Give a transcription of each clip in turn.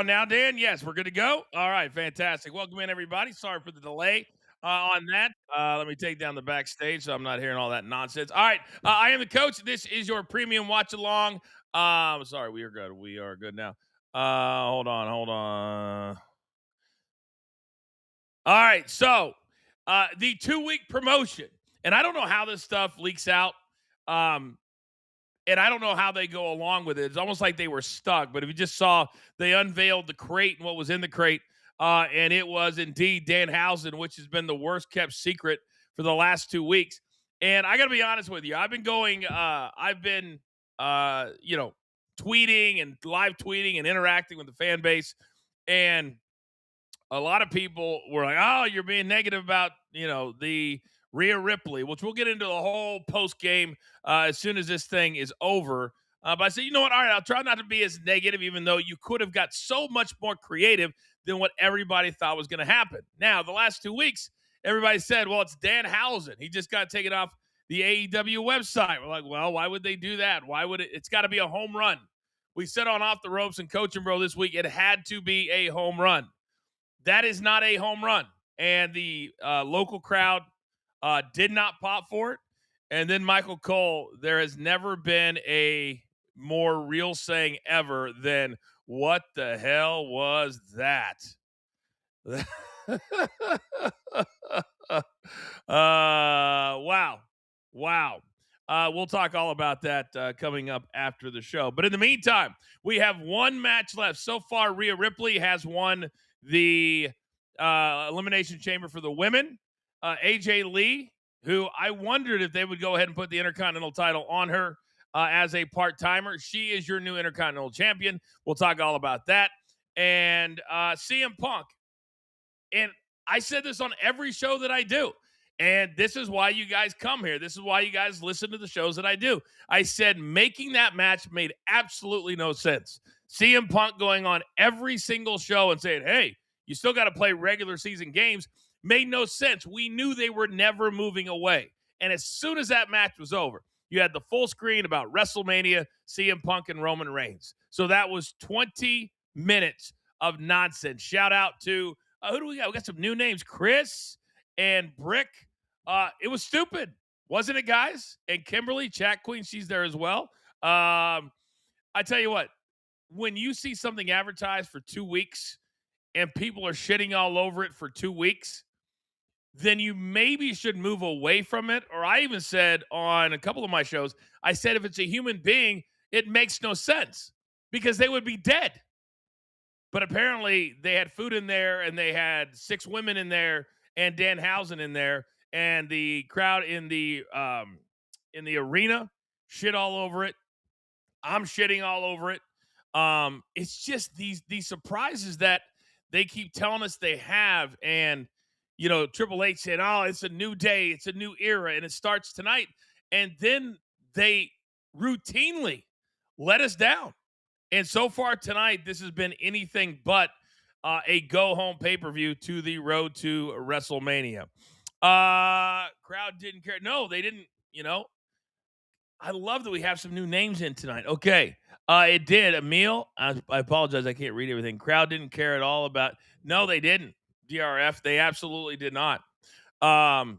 on now, Dan? Yes, we're good to go. All right, fantastic. Welcome in, everybody. Sorry for the delay on that. Let me take down the backstage so I'm not hearing all that nonsense. All right, I am the coach. This is your premium watch along. Sorry, we are good. We are good now. Hold on. All right, so the 2-week promotion, and I don't know how this stuff leaks out. And I don't know how they go along with it. It's almost like they were stuck. But if you just saw, they unveiled the crate and what was in the crate, and it was indeed Danhausen, which has been the worst kept secret for the last 2 weeks. And I got to be honest with you, I've been tweeting and live tweeting and interacting with the fan base, and a lot of people were like, "Oh, you're being negative about the Rhea Ripley," which we'll get into the whole post game as soon as this thing is over. But I said, you know what? All right, I'll try not to be as negative, even though you could have got so much more creative than what everybody thought was going to happen. Now, the last 2 weeks, everybody said, "Well, it's Danhausen. He just got taken off the AEW website." We're like, "Well, why would they do that? Why would it? It's got to be a home run." We said on Off the Ropes and Coaching Bro this week, it had to be a home run. That is not a home run. And the local crowd did not pop for it. And then Michael Cole, there has never been a more real saying ever than, "What the hell was that?" Wow. We'll talk all about that coming up after the show. But in the meantime, we have one match left. So far, Rhea Ripley has won the Elimination Chamber for the women. AJ Lee, who I wondered if they would go ahead and put the Intercontinental title on her as a part-timer. She is your new Intercontinental champion. We'll talk all about that. And CM Punk. And I said this on every show that I do. And this is why you guys come here. This is why you guys listen to the shows that I do. I said making that match made absolutely no sense. CM Punk going on every single show and saying, "Hey, you still got to play regular season games," made no sense. We knew they were never moving away. And as soon as that match was over, you had the full screen about WrestleMania, CM Punk and Roman Reigns. So that was 20 minutes of nonsense. Shout out to, who do we got? We got some new names, Chris and Brick. It was stupid, wasn't it, guys? And Kimberly, Chat Queen, she's there as well. I tell you what, when you see something advertised for 2 weeks and people are shitting all over it for 2 weeks, then you maybe should move away from it. Or I even said on a couple of my shows, I said if it's a human being, it makes no sense because they would be dead. But apparently they had food in there and they had 6 women in there and Danhausen in there, and the crowd in the arena shit all over it. I'm shitting all over it. It's just these surprises that they keep telling us they have. And Triple H said, "Oh, it's a new day, it's a new era, and it starts tonight." And then they routinely let us down. And so far tonight, this has been anything but a go-home pay-per-view to the road to WrestleMania. Crowd didn't care. No, they didn't. I love that we have some new names in tonight. Okay. It did. Emil, I apologize. I can't read everything. Crowd didn't care at all about. No, they didn't. DRF. They absolutely did not. And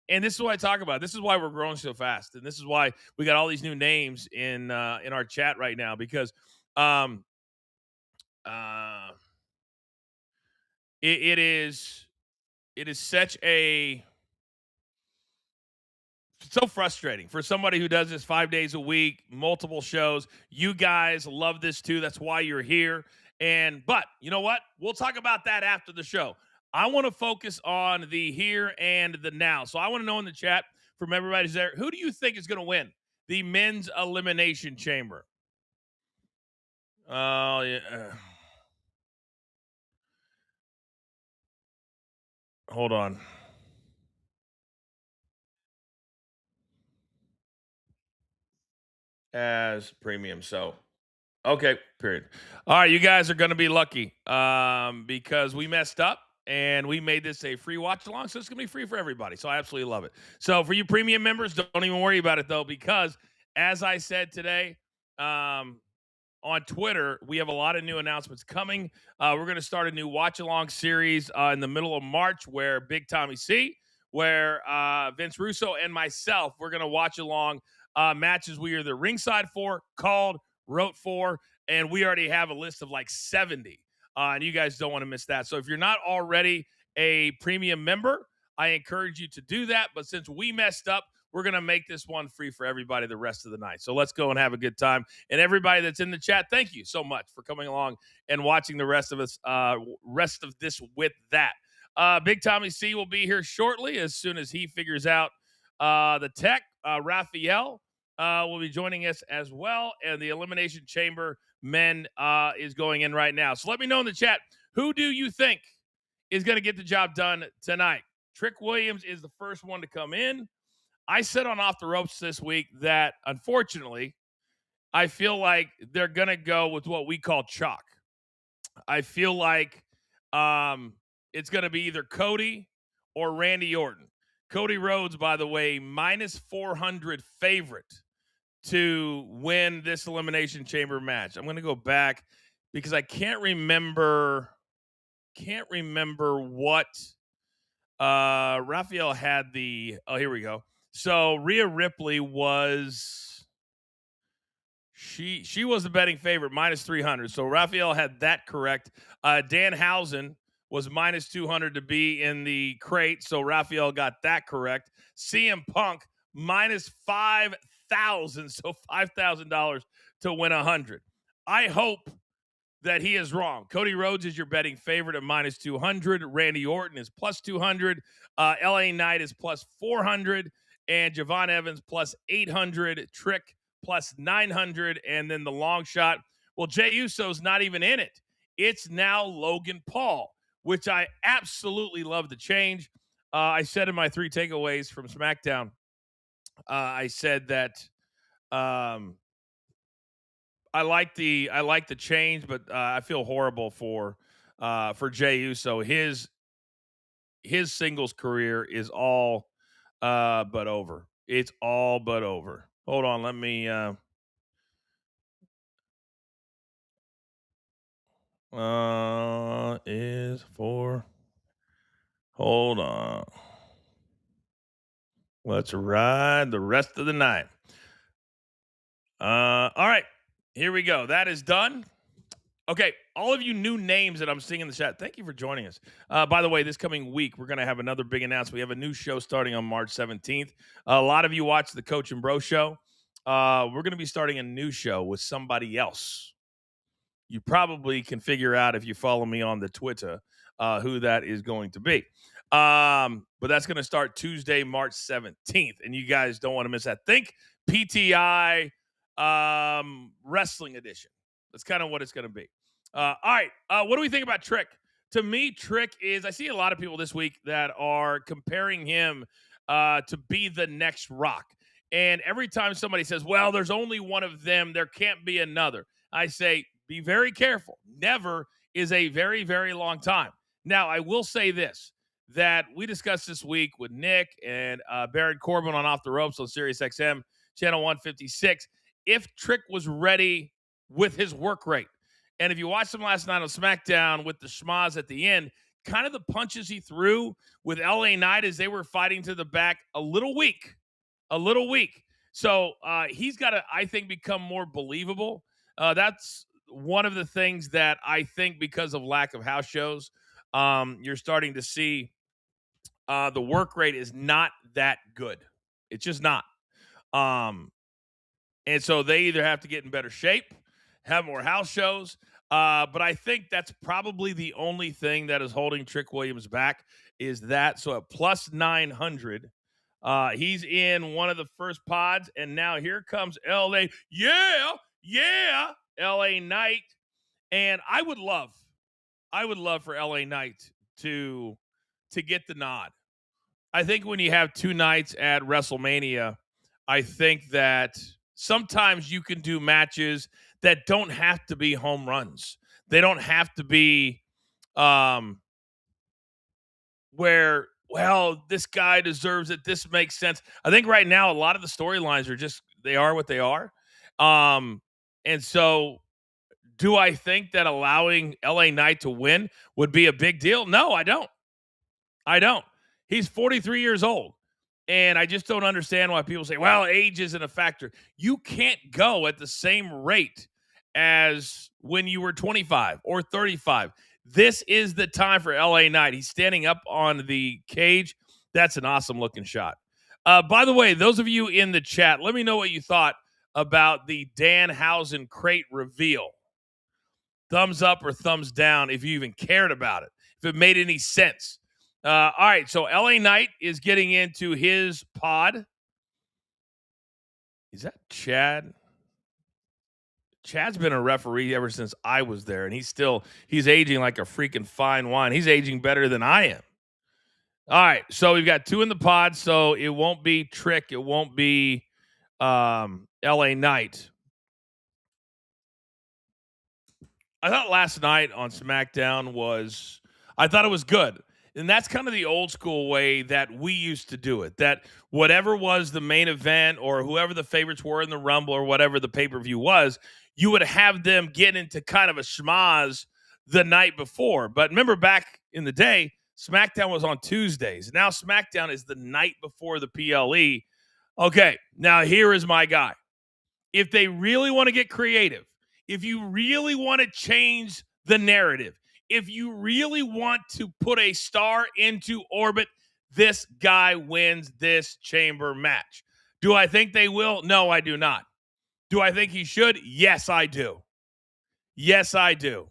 this is what I talk about. This is why we're growing so fast. And this is why we got all these new names in our chat right now, because it is such a so frustrating for somebody who does this 5 days a week, multiple shows. You guys love this too. That's why you're here. But you know what? We'll talk about that after the show. I want to focus on the here and the now. So I want to know in the chat from everybody who's there, who do you think is going to win the men's elimination chamber? Oh, yeah. Hold on. As premium. So, okay, period. All right, you guys are going to be lucky because we messed up and we made this a free watch along. So it's going to be free for everybody. So I absolutely love it. So for you premium members, don't even worry about it, though, because as I said today, on Twitter, we have a lot of new announcements coming. We're going to start a new watch along series in the middle of March where Big Tommy C, where Vince Russo and myself, we're going to watch along matches we are either ringside for, called, wrote for, and we already have a list of like 70. And you guys don't want to miss that. So if you're not already a premium member, I encourage you to do that. But since we messed up, we're going to make this one free for everybody the rest of the night. So let's go and have a good time. And everybody that's in the chat, thank you so much for coming along and watching the rest of this with that. Big Tommy C will be here shortly as soon as he figures out the tech. Raphael will be joining us as well. And the Elimination Chamber men is going in right now. So let me know in the chat, who do you think is going to get the job done tonight? Trick Williams is the first one to come in. I said on Off the Ropes this week that, unfortunately, I feel like they're going to go with what we call chalk. I feel like it's going to be either Cody or Randy Orton. Cody Rhodes, by the way, minus 400 favorite to win this Elimination Chamber match. I'm going to go back because I can't remember what Raphael had the. Oh, here we go. So Rhea Ripley was she was the betting favorite, minus 300. So Raphael had that correct. Danhausen was minus 200 to be in the crate. So Raphael got that correct. CM Punk minus 5,000. So $5,000 to win 100. I hope that he is wrong. Cody Rhodes is your betting favorite at minus 200. Randy Orton is plus 200. LA Knight is plus 400. And Javon Evans plus 800. Trick plus 900. And then the long shot. Well, Jey Uso's not even in it. It's now Logan Paul, which I absolutely love the change. I said in my 3 takeaways from SmackDown, I said that I like the change, but I feel horrible for Jey Uso. His singles career is all but over. It's all but over. Hold on, let me is for hold on. Let's ride the rest of the night. All right. Here we go. That is done. Okay, all of you new names that I'm seeing in the chat, thank you for joining us. By the way, this coming week, we're going to have another big announcement. We have a new show starting on March 17th. A lot of you watch the Coach and Bro show. We're going to be starting a new show with somebody else. You probably can figure out if you follow me on the Twitter who that is going to be. But that's going to start Tuesday, March 17th, and you guys don't want to miss that. Think PTI Wrestling Edition. That's kind of what it's going to be. All right. What do we think about Trick? To me, Trick is, I see a lot of people this week that are comparing him to be the next Rock. And every time somebody says, well, there's only one of them, there can't be another, I say, be very careful. Never is a very, very long time. Now, I will say this, that we discussed this week with Nick and Baron Corbin on Off the Ropes on SiriusXM, channel 156. If Trick was ready with his work rate, and if you watched him last night on SmackDown with the schmaz at the end, kind of the punches he threw with LA Knight as they were fighting to the back, a little weak. So he's got to, I think, become more believable. That's one of the things that I think, because of lack of house shows, you're starting to see the work rate is not that good. It's just not. And so they either have to get in better shape, have more house shows. But I think that's probably the only thing that is holding Trick Williams back is that. So at plus 900, he's in one of the first pods. And now here comes LA. Yeah, LA Knight. And I would love for LA Knight to get the nod. I think when you have 2 nights at WrestleMania, I think that sometimes you can do matches that don't have to be home runs. They don't have to be where, well, this guy deserves it. This makes sense. I think right now a lot of the storylines are just, they are what they are. And so Do I think that allowing LA Knight to win would be a big deal? No, I don't. I don't. He's 43 years old. And I just don't understand why people say, well, age isn't a factor. You can't go at the same rate as when you were 25 or 35. This is the time for LA Knight. He's standing up on the cage. That's an awesome looking shot. By the way, those of you in the chat, let me know what you thought about the Danhausen crate reveal. Thumbs up or thumbs down if you even cared about it, if it made any sense. All right, so LA Knight is getting into his pod. Is that Chad? Chad's been a referee ever since I was there, and he's aging like a freaking fine wine. He's aging better than I am. All right, so we've got 2 in the pod, so it won't be Trick. It won't be LA Knight. I thought last night on SmackDown I thought it was good. And that's kind of the old school way that we used to do it. That whatever was the main event or whoever the favorites were in the Rumble or whatever the pay-per-view was, you would have them get into kind of a schmaz the night before. But remember back in the day, SmackDown was on Tuesdays. Now SmackDown is the night before the PLE. Okay, now here is my guy. If they really want to get creative, if you really want to change the narrative, if you really want to put a star into orbit, this guy wins this chamber match. Do I think they will? No, I do not. Do I think he should? Yes, I do. Yes, I do.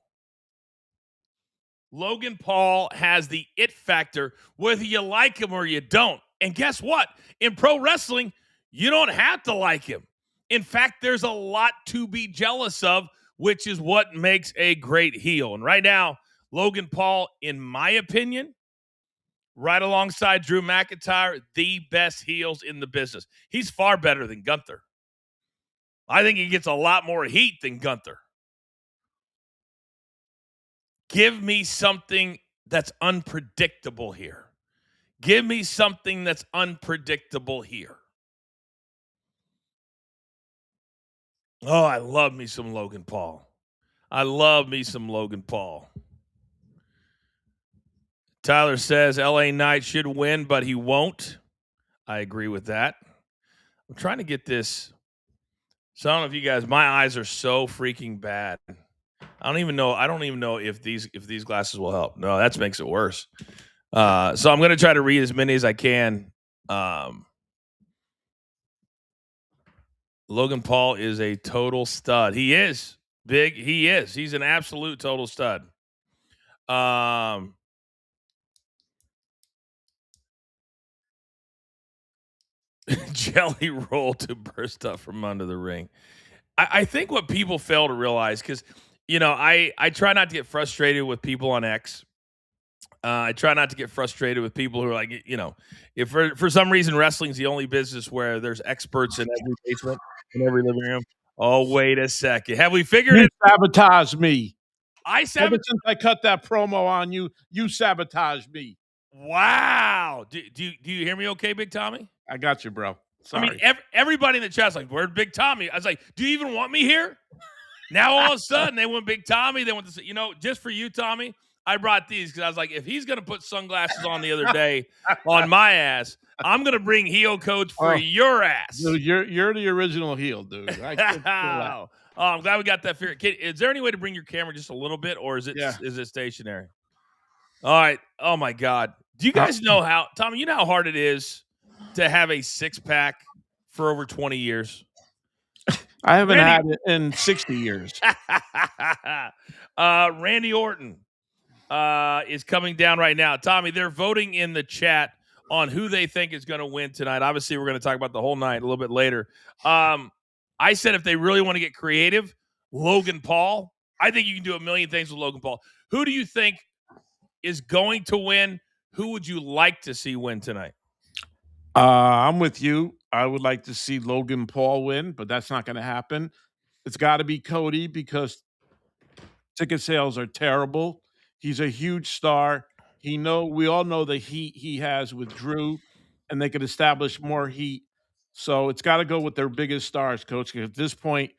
Logan Paul has the it factor, whether you like him or you don't. And guess what? In pro wrestling, you don't have to like him. In fact, there's a lot to be jealous of, which is what makes a great heel. And right now, Logan Paul, in my opinion, right alongside Drew McIntyre, the best heels in the business. He's far better than Gunther. I think he gets a lot more heat than Gunther. Give me something that's unpredictable here. Give me something that's unpredictable here. Oh, I love me some Logan Paul. I love me some Logan Paul. Tyler says LA Knight should win, but he won't. I agree with that. I'm trying to get this. So I don't know if you guys, my eyes are so freaking bad. I don't even know if these glasses will help. No, that makes it worse. So I'm going to try to read as many as I can. Logan Paul is a total stud. He is big. He is. He's an absolute total stud. Jelly roll to burst up from under the ring. I think what people fail to realize, because I try not to get frustrated with people on X. I try not to get frustrated with people who are like, if for some reason wrestling's the only business where there's experts in every basement, in every living room. Oh, wait a second. Have we figured it? Sabotage me. Ever since I cut that promo on you, you sabotaged me. Wow. Do you hear me okay, Big Tommy? I got you, bro. Sorry. I mean, everybody in the chat's like, where'd Big Tommy? I was like, do you even want me here? Now all of a sudden they want Big Tommy. They want to say, just for you, Tommy, I brought these because I was like, if he's going to put sunglasses on the other day on my ass, I'm going to bring heel coach for your ass. Dude, you're the original heel, dude. I'm glad we got that figured. Is there any way to bring your camera just a little bit, or is it stationary? All right. Oh my God. Do you guys know how, Tommy, you know how hard it is to have a 6-pack for over 20 years? I haven't had it in 60 years. Randy Orton is coming down right now. Tommy, they're voting in the chat on who they think is going to win tonight. Obviously, we're going to talk about the whole night a little bit later. I said if they really want to get creative, Logan Paul. I think you can do a million things with Logan Paul. Who do you think is going to win? Who would you like to see win tonight? I'm with you. I would like to see Logan Paul win, but that's not going to happen. It's got to be Cody because ticket sales are terrible. He's a huge star. We all know the heat he has with Drew, and they could establish more heat. So it's got to go with their biggest stars, Coach. At this point,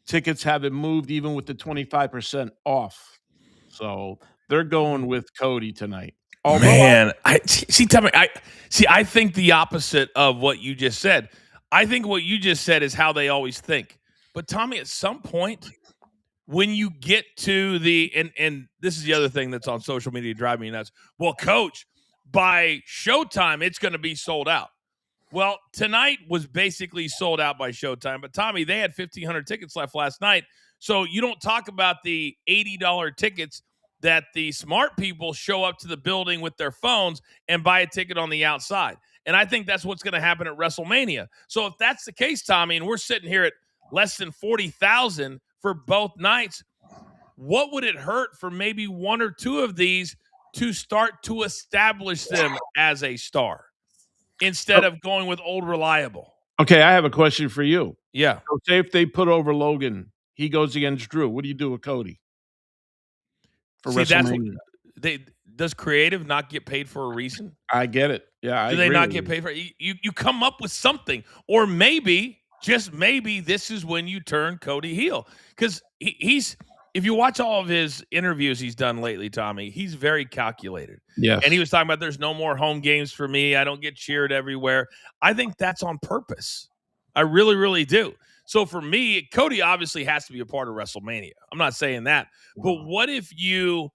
tickets haven't moved even with the 25% off. So they're going with Cody tonight. Although Man, I see. Tell me, I think the opposite of what you just said. I think what you just said is how they always think. But Tommy, at some point, when you get to the and this is the other thing that's on social media driving me nuts. Well, coach, by showtime, it's going to be sold out. Well, tonight was basically sold out by showtime, but Tommy, they had 1,500 tickets left last night. So you don't talk about the $80 tickets that the smart people show up to the building with their phones and buy a ticket on the outside. And I think that's what's going to happen at WrestleMania. So if that's the case, Tommy, and we're sitting here at less than 40,000 for both nights, what would it hurt for maybe one or two of these to start to establish them as a star instead of going with old reliable? okay, I have a question for you. Yeah. So say if they put over Logan, he goes against Drew. What do you do with Cody for See, that's what WrestleMania? they does creative not get paid for a reason? I get it. Yeah, I Do they agree not with get you. paid for it? You come up with something, or maybe just maybe this is when you turn Cody heel because he's. If you watch all of his interviews he's done lately, Tommy, he's very calculated. Yes. And he was talking about there's no more home games for me. I don't get cheered everywhere. I think that's on purpose. I really, really do. So for me, Cody obviously has to be a part of WrestleMania. I'm not saying that. But what if you,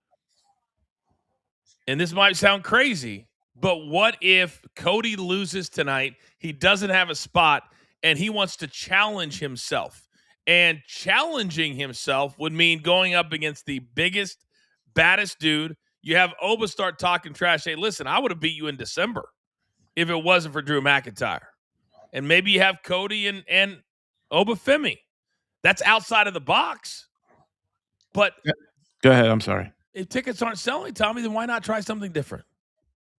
and this might sound crazy, but what if Cody loses tonight? He doesn't have a spot and he wants to challenge himself. And challenging himself would mean going up against the biggest, baddest dude. You have Oba start talking trash. Hey, listen, I would have beat you in December if it wasn't for Drew McIntyre. And maybe you have Cody and Oba Femi. That's outside of the box. But Go ahead. I'm sorry. if tickets aren't selling, Tommy, then why not try something different?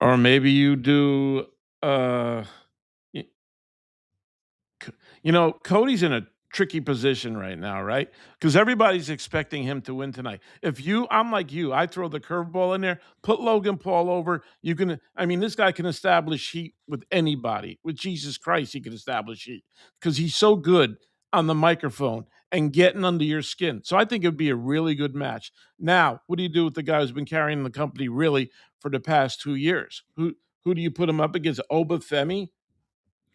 Or maybe you do. Y- Cody's in a tricky position right now, right? Because everybody's expecting him to win tonight. I'm like you, I throw the curveball in there, put Logan Paul over. This guy can establish heat with anybody. With Jesus Christ, he can establish heat because he's so good on the microphone and getting under your skin. So I think it'd be a really good match. Now, what do you do with the guy who's been carrying the company really for the past 2 years? Who do you put him up against? Oba Femi?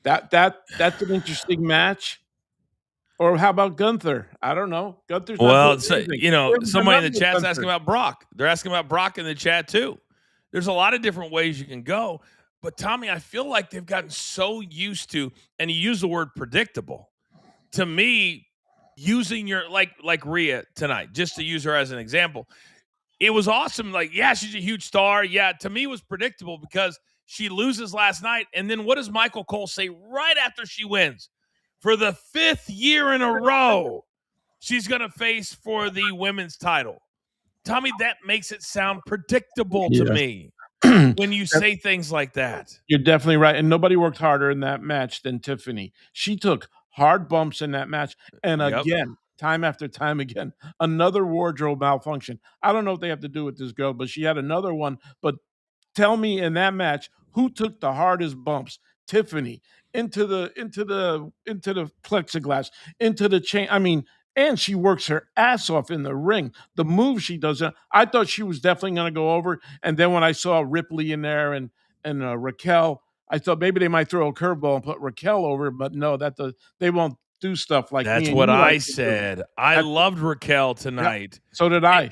That's an interesting match. Or how about Gunther? I don't know. Gunther's not doing Well, so, anything. We haven't done somebody in the nothing with chat's asking Gunther. about Brock. They're asking about Brock in the chat too. There's a lot of different ways you can go. But Tommy, I feel like they've gotten so used to, and you use the word predictable. To me, using your like Rhea tonight, just to use her as an example, it was awesome. Like, yeah, she's a huge star. Yeah, to me, it was predictable because she loses last night. And then what does Michael Cole say right after she wins? For the 5th year in a row, she's going to face for the women's title. Tommy, that makes it sound predictable to me when you say things like that. You're definitely right. And nobody worked harder in that match than Tiffany. She took hard bumps in that match. And Yep. again, time after time again, another wardrobe malfunction. I don't know what they have to do with this girl, but she had another one. But tell me in that match, who took the hardest bumps? Tiffany into the plexiglass, into the chain. And she works her ass off in the ring. The move she does, I thought she was definitely going to go over. And then when I saw Ripley in there and Raquel, I thought maybe they might throw a curveball and put Raquel over, but no, they won't do stuff like That's me and what you I like to do. said. I loved Raquel tonight. So did I.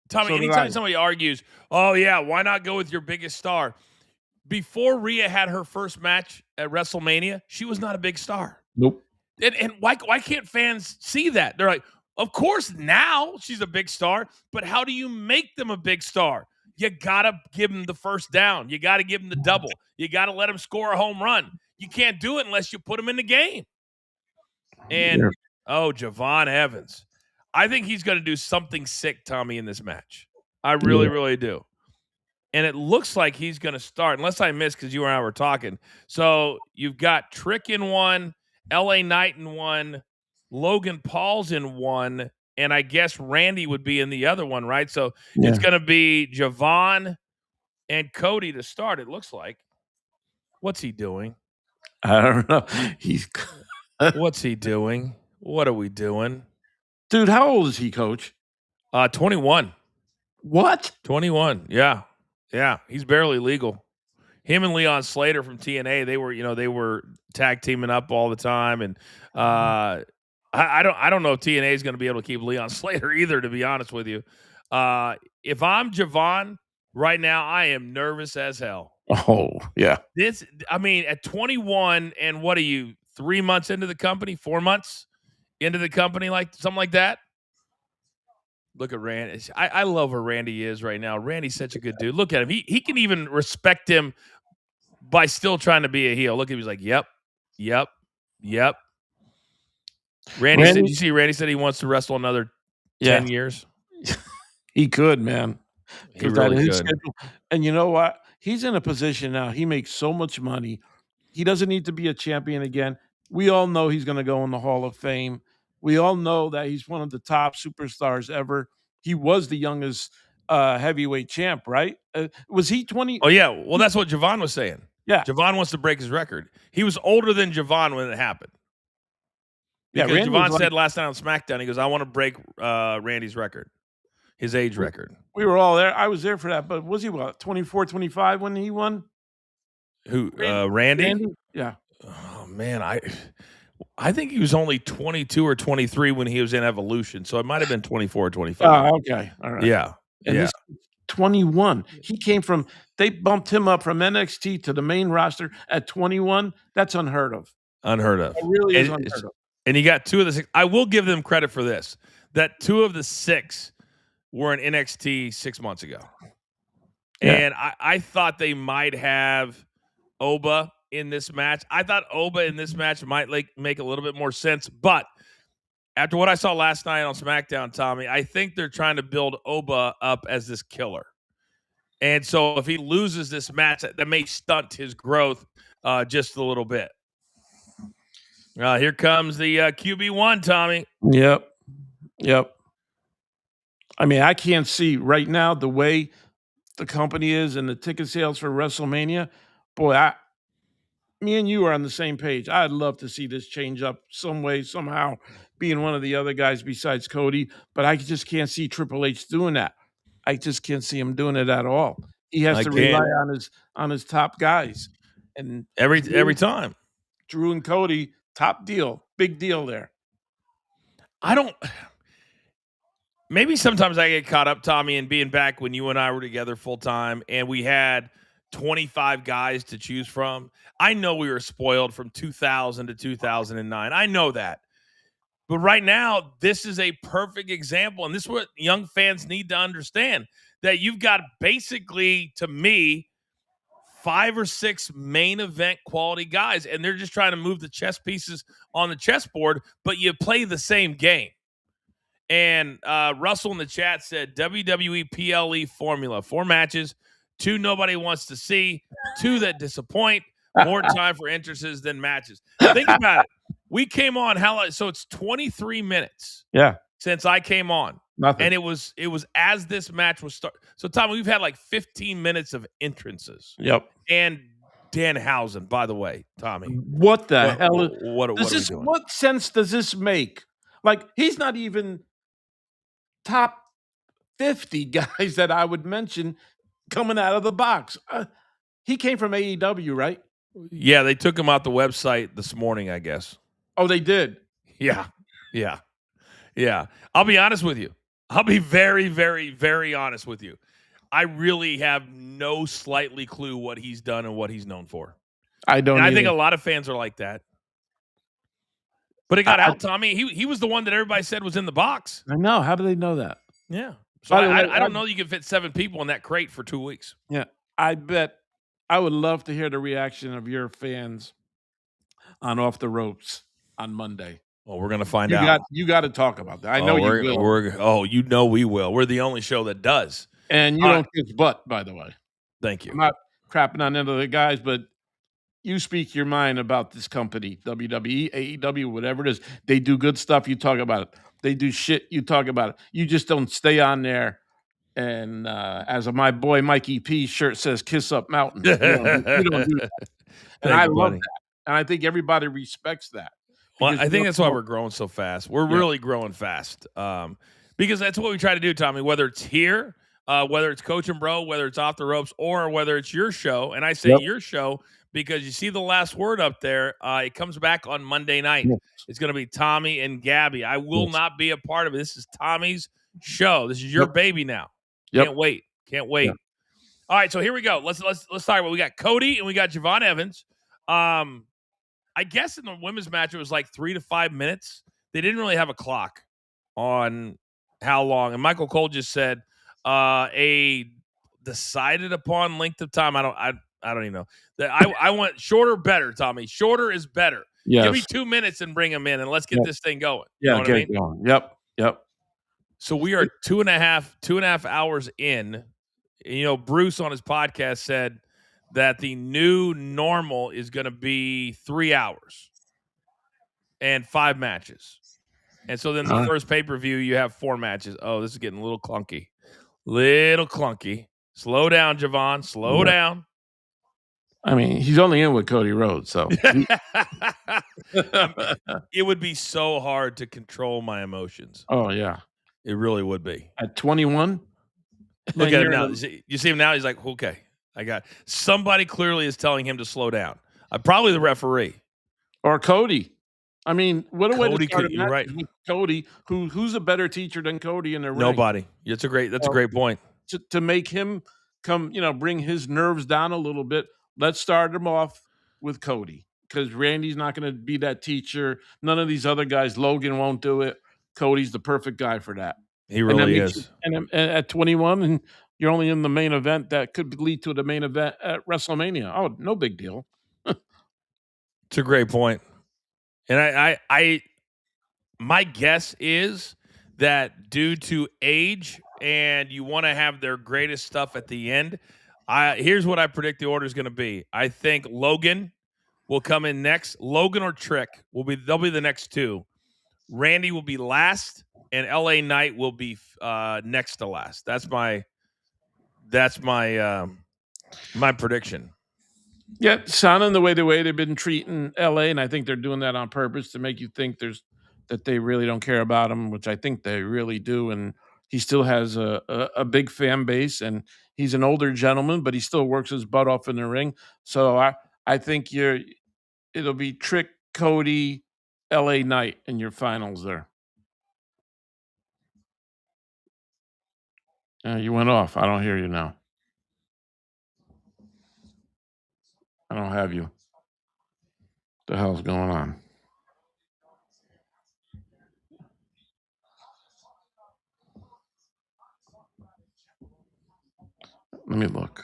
Tommy, anytime somebody argues, oh, yeah, why not go with your biggest star? Before Rhea had her first match at WrestleMania, she was not a big star. Nope. And why can't fans see that? They're like, of course, now she's a big star, but how do you make them a big star? You got to give them the first down. You got to give them the double. You got to let them score a home run. You can't do it unless you put them in the game. And, Javon Evans. I think he's going to do something sick, Tommy, in this match. I really, really do. And it looks like he's going to start, unless I missed because you and I were talking. So you've got Trick in one, LA Knight in one, Logan Paul's in one, and I guess Randy would be in the other one, right? So it's going to be Javon and Cody to start, it looks like. What's he doing? I don't know. What's he doing? What are we doing? Dude, how old is he, Coach? 21. What? 21. Yeah. Yeah. He's barely legal. Him and Leon Slater from TNA, they were tag teaming up all the time. And I don't know if TNA is going to be able to keep Leon Slater either, to be honest with you. If I'm Javon right now, I am nervous as hell. Oh, yeah. At 21, and what are you, 3 months into the company, 4 months into the company, like something like that? Look at Randy. I love where Randy is right now. Randy's such a good dude. Look at him. He can even respect him by still trying to be a heel. Look at him. He's like, yep. Randy said, you see, Randy said he wants to wrestle another 10 years. He could, man. He really could. Schedule. And you know what? He's in a position now. He makes so much money. He doesn't need to be a champion again. We all know he's going to go in the Hall of Fame. We all know that he's one of the top superstars ever. He was the youngest heavyweight champ, right? Was he 20? Oh, yeah. Well, that's what Javon was saying. Yeah. Javon wants to break his record. He was older than Javon when it happened. Because Javon said last night on SmackDown, he goes, I want to break Randy's record, his age record. We were all there. I was there for that. But was he, what, 24, 25 when he won? Who, Randy? Yeah. Oh, man. I think he was only 22 or 23 when he was in Evolution. So it might have been 24 or 25. Oh, okay. All right. Yeah. And this 21. He came from, they bumped him up from NXT to the main roster at 21. That's unheard of. Unheard of. It really is unheard of. And you got 2 of the 6. I will give them credit for this, that 2 of the 6 were in NXT 6 months ago. Yeah. And I thought they might have Oba in this match. I thought Oba in this match might make a little bit more sense. But after what I saw last night on SmackDown, Tommy, I think they're trying to build Oba up as this killer. And so if he loses this match, that may stunt his growth just a little bit. Here comes the QB1, Tommy. Yep. I mean, I can't see right now the way the company is and the ticket sales for WrestleMania. Boy, me and you are on the same page. I'd love to see this change up some way, somehow, being one of the other guys besides Cody. But I just can't see Triple H doing that. I just can't see him doing it at all. He has to rely on his top guys, and every time. Drew and Cody, top deal, big deal there. Maybe sometimes I get caught up, Tommy, in being back when you and I were together full time, and we had 25 guys to choose from. I know we were spoiled from 2000 to 2009. I know that. But right now, this is a perfect example, and this is what young fans need to understand, that you've got basically, to me, 5 or 6 main event quality guys, and they're just trying to move the chess pieces on the chessboard, but you play the same game. And Russell in the chat said, WWE PLE formula, 4 matches, 2 nobody wants to see, 2 that disappoint, more time for entrances than matches. Think about it. We came on, so it's 23 minutes since I came on. Nothing. And it was as this match was starting. So, Tommy, we've had like 15 minutes of entrances. Yep. And Danhausen, by the way, Tommy. What the hell? What are we doing? What sense does this make? Like, he's not even top 50 guys that I would mention coming out of the box. He came from AEW, right? Yeah, they took him out the website this morning, I guess. Oh, they did? Yeah. I'll be honest with you. I'll be very, very, very honest with you. I really have no slightly clue what he's done and what he's known for. I think a lot of fans are like that. But it got out, Tommy. He was the one that everybody said was in the box. I know. How do they know that? Yeah. So I don't know you can fit 7 people in that crate for 2 weeks. Yeah. I bet I would love to hear the reaction of your fans on Off the Ropes on Monday. Well, we're going to find out. You got to talk about that. I know you will. You know we will. We're the only show that does. And you don't kiss butt, by the way. Thank you. I'm not crapping on any of the guys, but you speak your mind about this company, WWE, AEW, whatever it is. They do good stuff. You talk about it. They do shit. You talk about it. You just don't stay on there. And as my boy Mikey P's shirt says, "Kiss Up Mountain." You don't do that. And I love that. And I think everybody respects that. Well, because I you think don't that's why know. we're growing so fast. We're Yeah. really growing fast, because that's what we try to do, Tommy. Whether it's here, whether it's Coach and Bro, whether it's Off the Ropes, or whether it's your show. And I say Yep. your show because you see the last word up there. It comes back on Monday night. Yes. It's going to be Tommy and Gabby. I will Yes. not be a part of it. This is Tommy's show. This is your Yep. baby now. Yep. Can't wait. Can't wait. Yeah. All right, so here we go. Let's talk about. We got Cody and we got Javon Evans. I guess in the women's match it was like 3 to 5 minutes. They didn't really have a clock on how long. And Michael Cole just said a decided upon length of time. I don't even know. I want shorter, better, Tommy. Shorter is better. Give me Yes. 2 minutes and bring them in, and let's get Yep. this thing going. You Yeah. know what Get I it mean? going. Yep. Yep. So we are two and a half hours in. You know, Bruce on his podcast said that the new normal is going to be 3 hours and 5 matches. And so then the first pay-per-view, you have 4 matches. Oh, this is getting a little clunky. Little clunky. Slow down, Javon. Slow down. I mean, he's only in with Cody Rhodes, so It would be so hard to control my emotions. Oh yeah. It really would be. At 21? Look at him now. You see him now? He's like, okay, I got somebody clearly is telling him to slow down. Probably the referee. Or Cody. I mean, what a way to start a you're match right. with Cody, who's a better teacher than Cody in the ring? Nobody. That's a great point. To make him come, bring his nerves down a little bit, let's start him off with Cody, because Randy's not going to be that teacher. None of these other guys, Logan won't do it. Cody's the perfect guy for that. He really is. And at 21, and you're only in the main event that could lead to the main event at WrestleMania. Oh, no big deal. It's a great point. And I my guess is that due to age and you want to have their greatest stuff at the end, here's what I predict the order is going to be. I think Logan will come in next. Logan or Trick they'll be the next two. Randy will be last, and LA Knight will be next to last. That's my my prediction. Yeah, sounding the way they've been treating LA, and I think they're doing that on purpose to make you think that they really don't care about him, which I think they really do. And he still has a big fan base, and he's an older gentleman, but he still works his butt off in the ring. So I think it'll be Trick, Cody, LA Knight in your finals there. You went off. I don't hear you now. I don't have you. What the hell's going on? Let me look.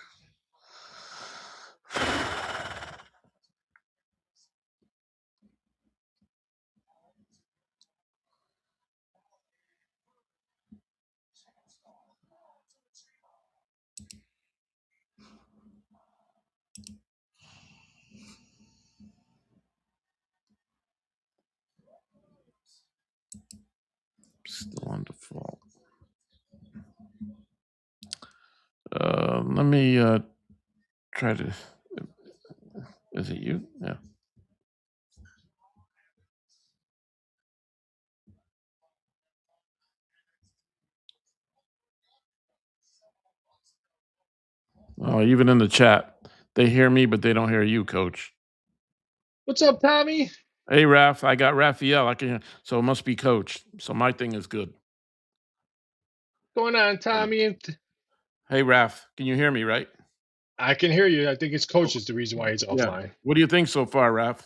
Still on default. Let me try to. Is it you? Yeah. Oh, even in the chat, they hear me, but they don't hear you, Coach. What's up, Tommy? Hey, Raph, I got Raphael. I can, so it must be Coach. So my thing is good. Going on, Tommy? Hey, Raph, can you hear me? Right? I can hear you. I think it's Coach is the reason why he's offline. What do you think so far, Raph?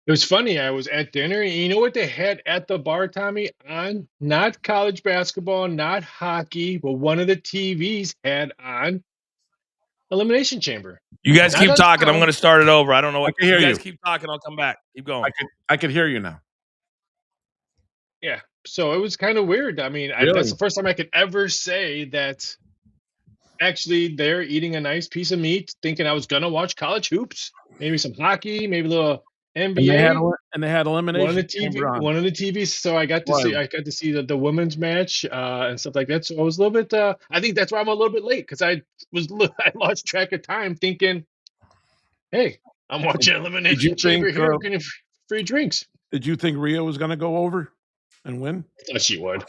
It was funny. I was at dinner, and you know what they had at the bar, Tommy? On not college basketball, not hockey, but one of the TVs had on Elimination Chamber. You guys Not keep on talking. I'm sound. going to start it over. I don't know what. I can hear You guys you. keep talking. I'll come back. Keep going. I could hear you now. Yeah. So it was kind of weird. I mean, Really? that's the first time I could ever say that actually they're eating a nice piece of meat, thinking I was going to watch college hoops, maybe some hockey, maybe a little NBA. And they had Elimination One of the TVs. So I got to see the women's match and stuff like that. So I was a little bit. I think that's why I'm a little bit late, because I lost track of time, thinking, "Hey, I'm watching Elimination Chamber here. I'm getting free drinks." Did you think Rhea was going to go over and win? I thought she would.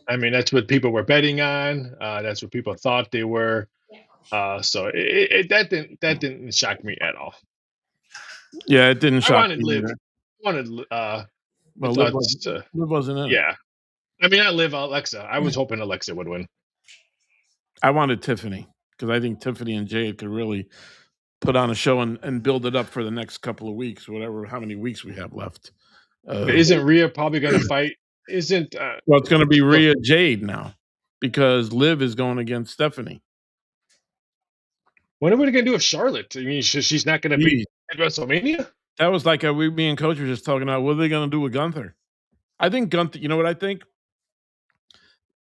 I mean, that's what people were betting on. That's what people thought they were. So that didn't shock me at all. Yeah, it didn't I shock wanted me Liv. either. I Well, thought, Liv wasn't in it. yeah. I mean, I Liv Alexa. I was hoping Alexa would win. I wanted Tiffany because I think Tiffany and Jade could really put on a show and build it up for the next couple of weeks, how many weeks we have left. But isn't Rhea probably going to fight? Isn't well, it's going to be Rhea Jade now because Liv is going against Stephanie. When are we going to do with Charlotte? I mean, she's not going to be at WrestleMania? That was like me and Coach were just talking about. What are they going to do with Gunther? I think Gunther. You know what I think?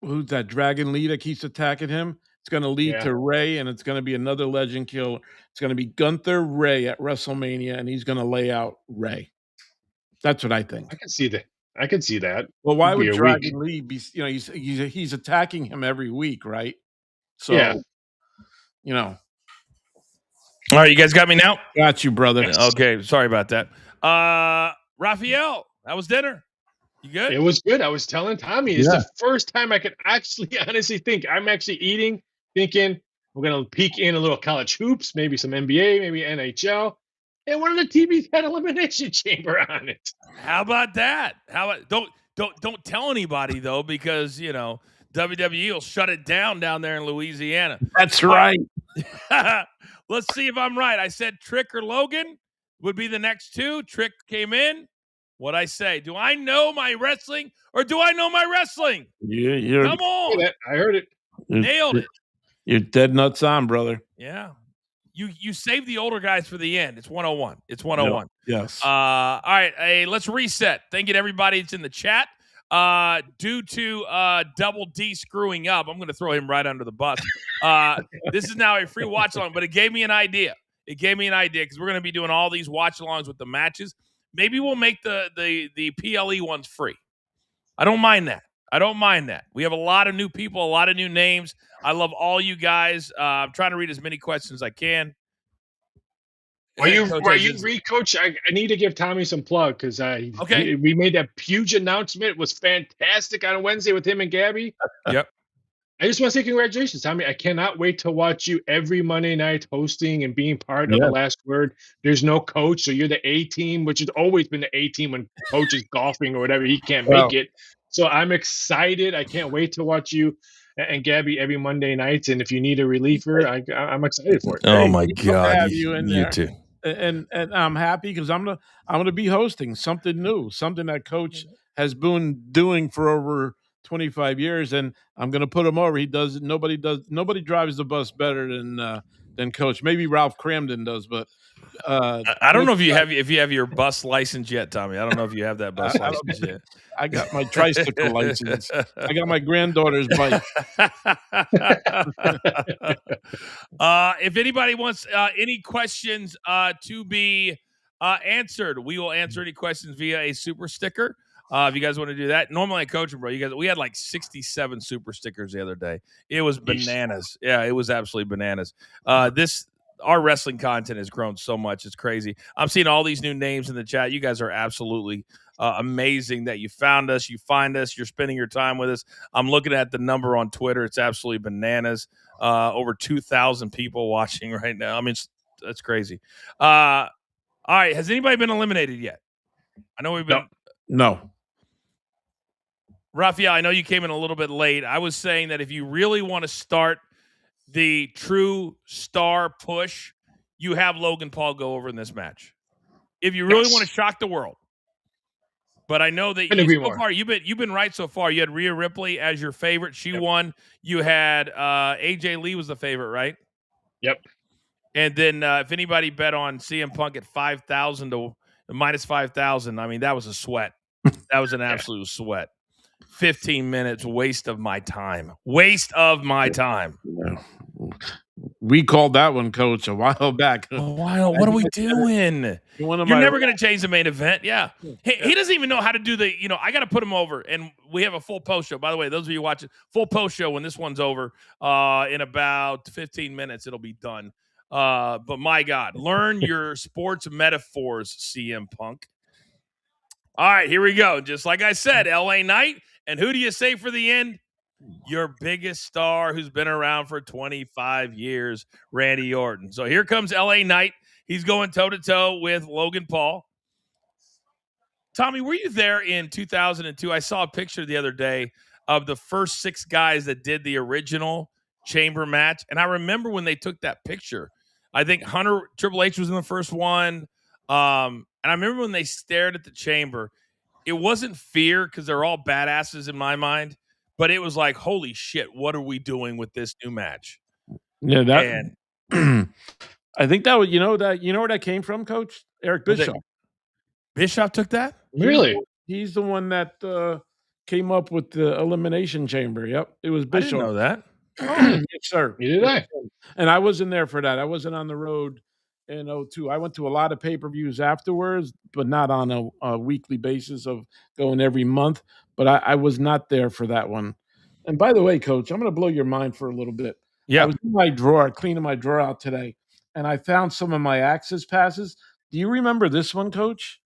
Who's that Dragon Lee that keeps attacking him? It's going to lead to Ray, and it's going to be another legend kill. It's going to be Gunther Ray at WrestleMania, and he's going to lay out Ray. That's what I think. I can see that. I can see that. Well, why would Dragon Lee be? You know, he's attacking him every week, right? So, you know. All right, you guys got me now? Got you, brother. Okay, sorry about that. Raphael, how was dinner? You good? It was good. I was telling Tommy, it's the first time I could actually honestly think. I'm actually eating, thinking we're going to peek in a little college hoops, maybe some NBA, maybe NHL. And one of the TVs had Elimination Chamber on it. How about that? Don't tell anybody though, because you know WWE will shut it down there in Louisiana. That's right. Let's see if I'm right. I said Trick or Logan would be the next two. Trick came in. What'd I say? Do I know my wrestling or do I know my wrestling? Yeah, come on. I heard it. Nailed it. You're dead nuts on, brother. Yeah. You save the older guys for the end. It's 101. It's 101. Yes. All right. Hey, let's reset. Thank you to everybody that's in the chat. Due to Double D screwing up, I'm going to throw him right under the bus. This is now a free watch along, but it gave me an idea. Because we're going to be doing all these watch alongs with the matches. Maybe we'll make the PLE ones free. I don't mind that. We have a lot of new people, a lot of new names. I love all you guys. I'm trying to read as many questions as I can. While you read, Coach, I need to give Tommy some plug because we made that huge announcement. It was fantastic on Wednesday with him and Gabby. Yep. I just want to say congratulations, Tommy. I cannot wait to watch you every Monday night hosting and being part of The Last Word. There's no coach, so you're the A team, which has always been the A team when coach is golfing or whatever. He can't make it. So I'm excited. I can't wait to watch you and Gabby every Monday nights. And if you need a reliever, I'm excited for it. Oh my God, have you in there. too. And I'm happy because I'm gonna be hosting something new, something that Coach has been doing for over 25 years, and I'm gonna put him over. Nobody drives the bus better than Coach. Maybe Ralph Cramden does, but I don't know if you have your bus license yet, Tommy. I don't know if you have that bus license yet. I got my tricycle license. I got my granddaughter's bike. If anybody wants any questions to be answered, we will answer any questions via a super sticker. If you guys want to do that, normally I coach them, bro. We had like 67 super stickers the other day. It was bananas. Yeah, it was absolutely bananas. Our wrestling content has grown so much. It's crazy. I'm seeing all these new names in the chat. You guys are absolutely amazing that you found us. You find us. You're spending your time with us. I'm looking at the number on Twitter. It's absolutely bananas. Over 2,000 people watching right now. I mean, that's crazy. All right. Has anybody been eliminated yet? I know we've been. No. Raphael, I know you came in a little bit late. I was saying that if you really want to start the true star push, you have Logan Paul go over in this match. If you really want to shock the world. But I know that so far you've been right so far. You had Rhea Ripley as your favorite. She won. You had AJ Lee was the favorite, right? Yep. And then if anybody bet on CM Punk at 5,000 to minus 5,000, I mean, that was a sweat. That was an absolute sweat. 15 minutes waste of my time. We called that one, Coach, a while back. What are we doing? You're never going to change the main event. Yeah. He doesn't even know how to do I got to put him over. And we have a full post show. By the way, those of you watching, full post show when this one's over in about 15 minutes, it'll be done. But my God, learn your sports metaphors, CM Punk. All right, here we go. Just like I said, LA Knight. And who do you say for the end? Your biggest star who's been around for 25 years, Randy Orton. So here comes LA Knight. He's going toe-to-toe with Logan Paul. Tommy, were you there in 2002? I saw a picture the other day of the first 6 guys that did the original chamber match. And I remember when they took that picture, I think Triple H was in the first one. And I remember when they stared at the chamber, it wasn't fear because they're all badasses in my mind, but it was like, holy shit, what are we doing with this new match? Yeah, that. And I think that was, you know where that came from, Coach? Eric Bischoff. Bischoff took that? Really? He's the one that came up with the Elimination Chamber. Yep, it was Bischoff. I didn't know that. Yes, sir. Neither did I. And I wasn't there for that. I wasn't on the road in 2002. I went to a lot of pay-per-views afterwards, but not on a weekly basis of going every month. But I was not there for that one. And by the way, Coach, I'm going to blow your mind for a little bit. Yeah. I was in my drawer, cleaning my drawer out today, and I found some of my Access passes. Do you remember this one, Coach?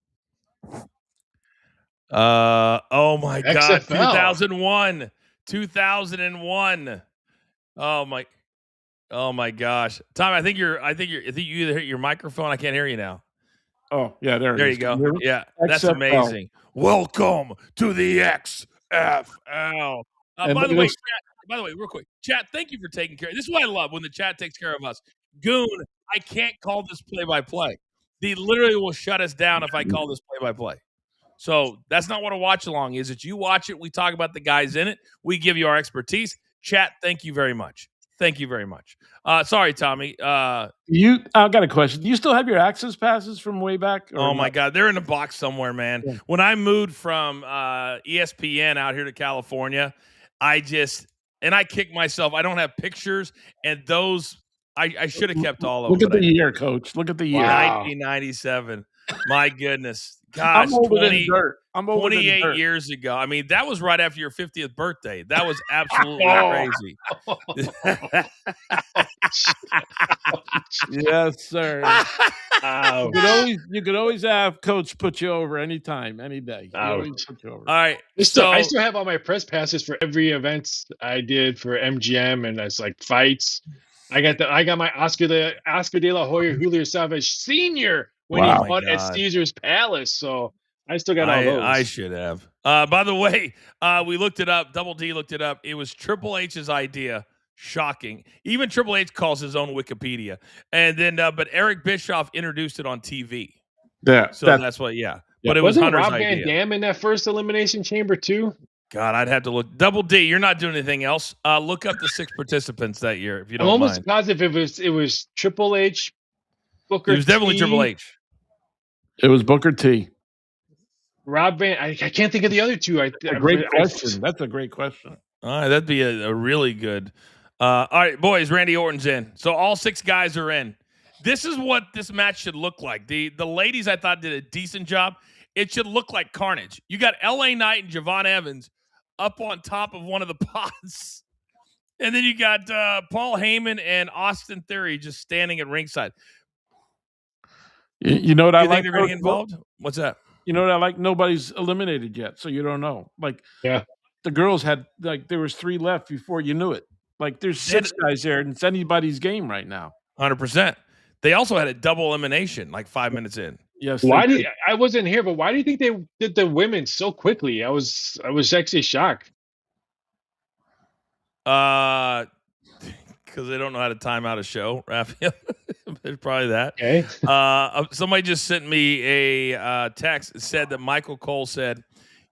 Oh my God, XFL. 2001. Oh my gosh. Tom, I think you either hit your microphone. I can't hear you now. Oh, yeah, there you go. Yeah, that's XFL. amazing. Welcome to the XFL. By the way, real quick, chat, thank you for taking care. This is what I love, when the chat takes care of us. Goon, I can't call this play-by-play. They literally will shut us down if I call this play-by-play. So that's not what a watch-along is. It's you watch it, we talk about the guys in it, we give you our expertise. Chat, thank you very much. Thank you very much. Sorry, Tommy. I got a question. Do you still have your Access passes from way back? Oh my God, they're in a box somewhere, man. Yeah. When I moved from ESPN out here to California, I kicked myself. I don't have pictures, and those I should have kept all of them. Look at the year, Coach. Look at the year. Wow. 1997. My goodness. Gosh, I'm older than dirt. I'm older 28 than dirt. years ago. I mean, that was right after your 50th birthday. That was absolutely crazy. Yes, sir. You could always have Coach put you over anytime, any day. Put you over. All right. I still have all my press passes for every event I did for MGM, and that's like fights. I got my Oscar de la Hoya Julio Savage Sr. when he fought at Caesar's Palace. So I still got all those. I should have. By the way, we looked it up. Double D looked it up. It was Triple H's idea. Shocking. Even Triple H calls his own Wikipedia. And then, but Eric Bischoff introduced it on TV. Yeah. So that's what. Yeah. But it was Hunter's Rob idea. Van Dam in that first Elimination Chamber too? God, I'd have to look. Double D, you're not doing anything else. Look up the 6 participants that year, if you don't mind. I'm almost positive it was Triple H, Booker T. It was definitely Triple H. It was Booker T. Rob Van. I can't think of the other two. Great question. That's a great question. All right, that'd be a really good. All right, boys, Randy Orton's in. So all 6 guys are in. This is what this match should look like. The ladies, I thought, did a decent job. It should look like carnage. You got LA Knight and Javon Evans up on top of one of the pods. And then you got Paul Heyman and Austin Theory just standing at ringside. You know what I like? Think they're going to get involved? What's that? You know what I like? Nobody's eliminated yet, so you don't know. Like, the girls had, like, there was 3 left before you knew it. Like, there's 6 guys there, and it's anybody's game right now. 100%. They also had a double elimination, like 5 minutes in. Yes. I wasn't here, but why do you think they did the women so quickly? I was actually shocked. Because they don't know how to time out a show, Raphael. It's probably that. Okay. Somebody just sent me a text that said that Michael Cole said,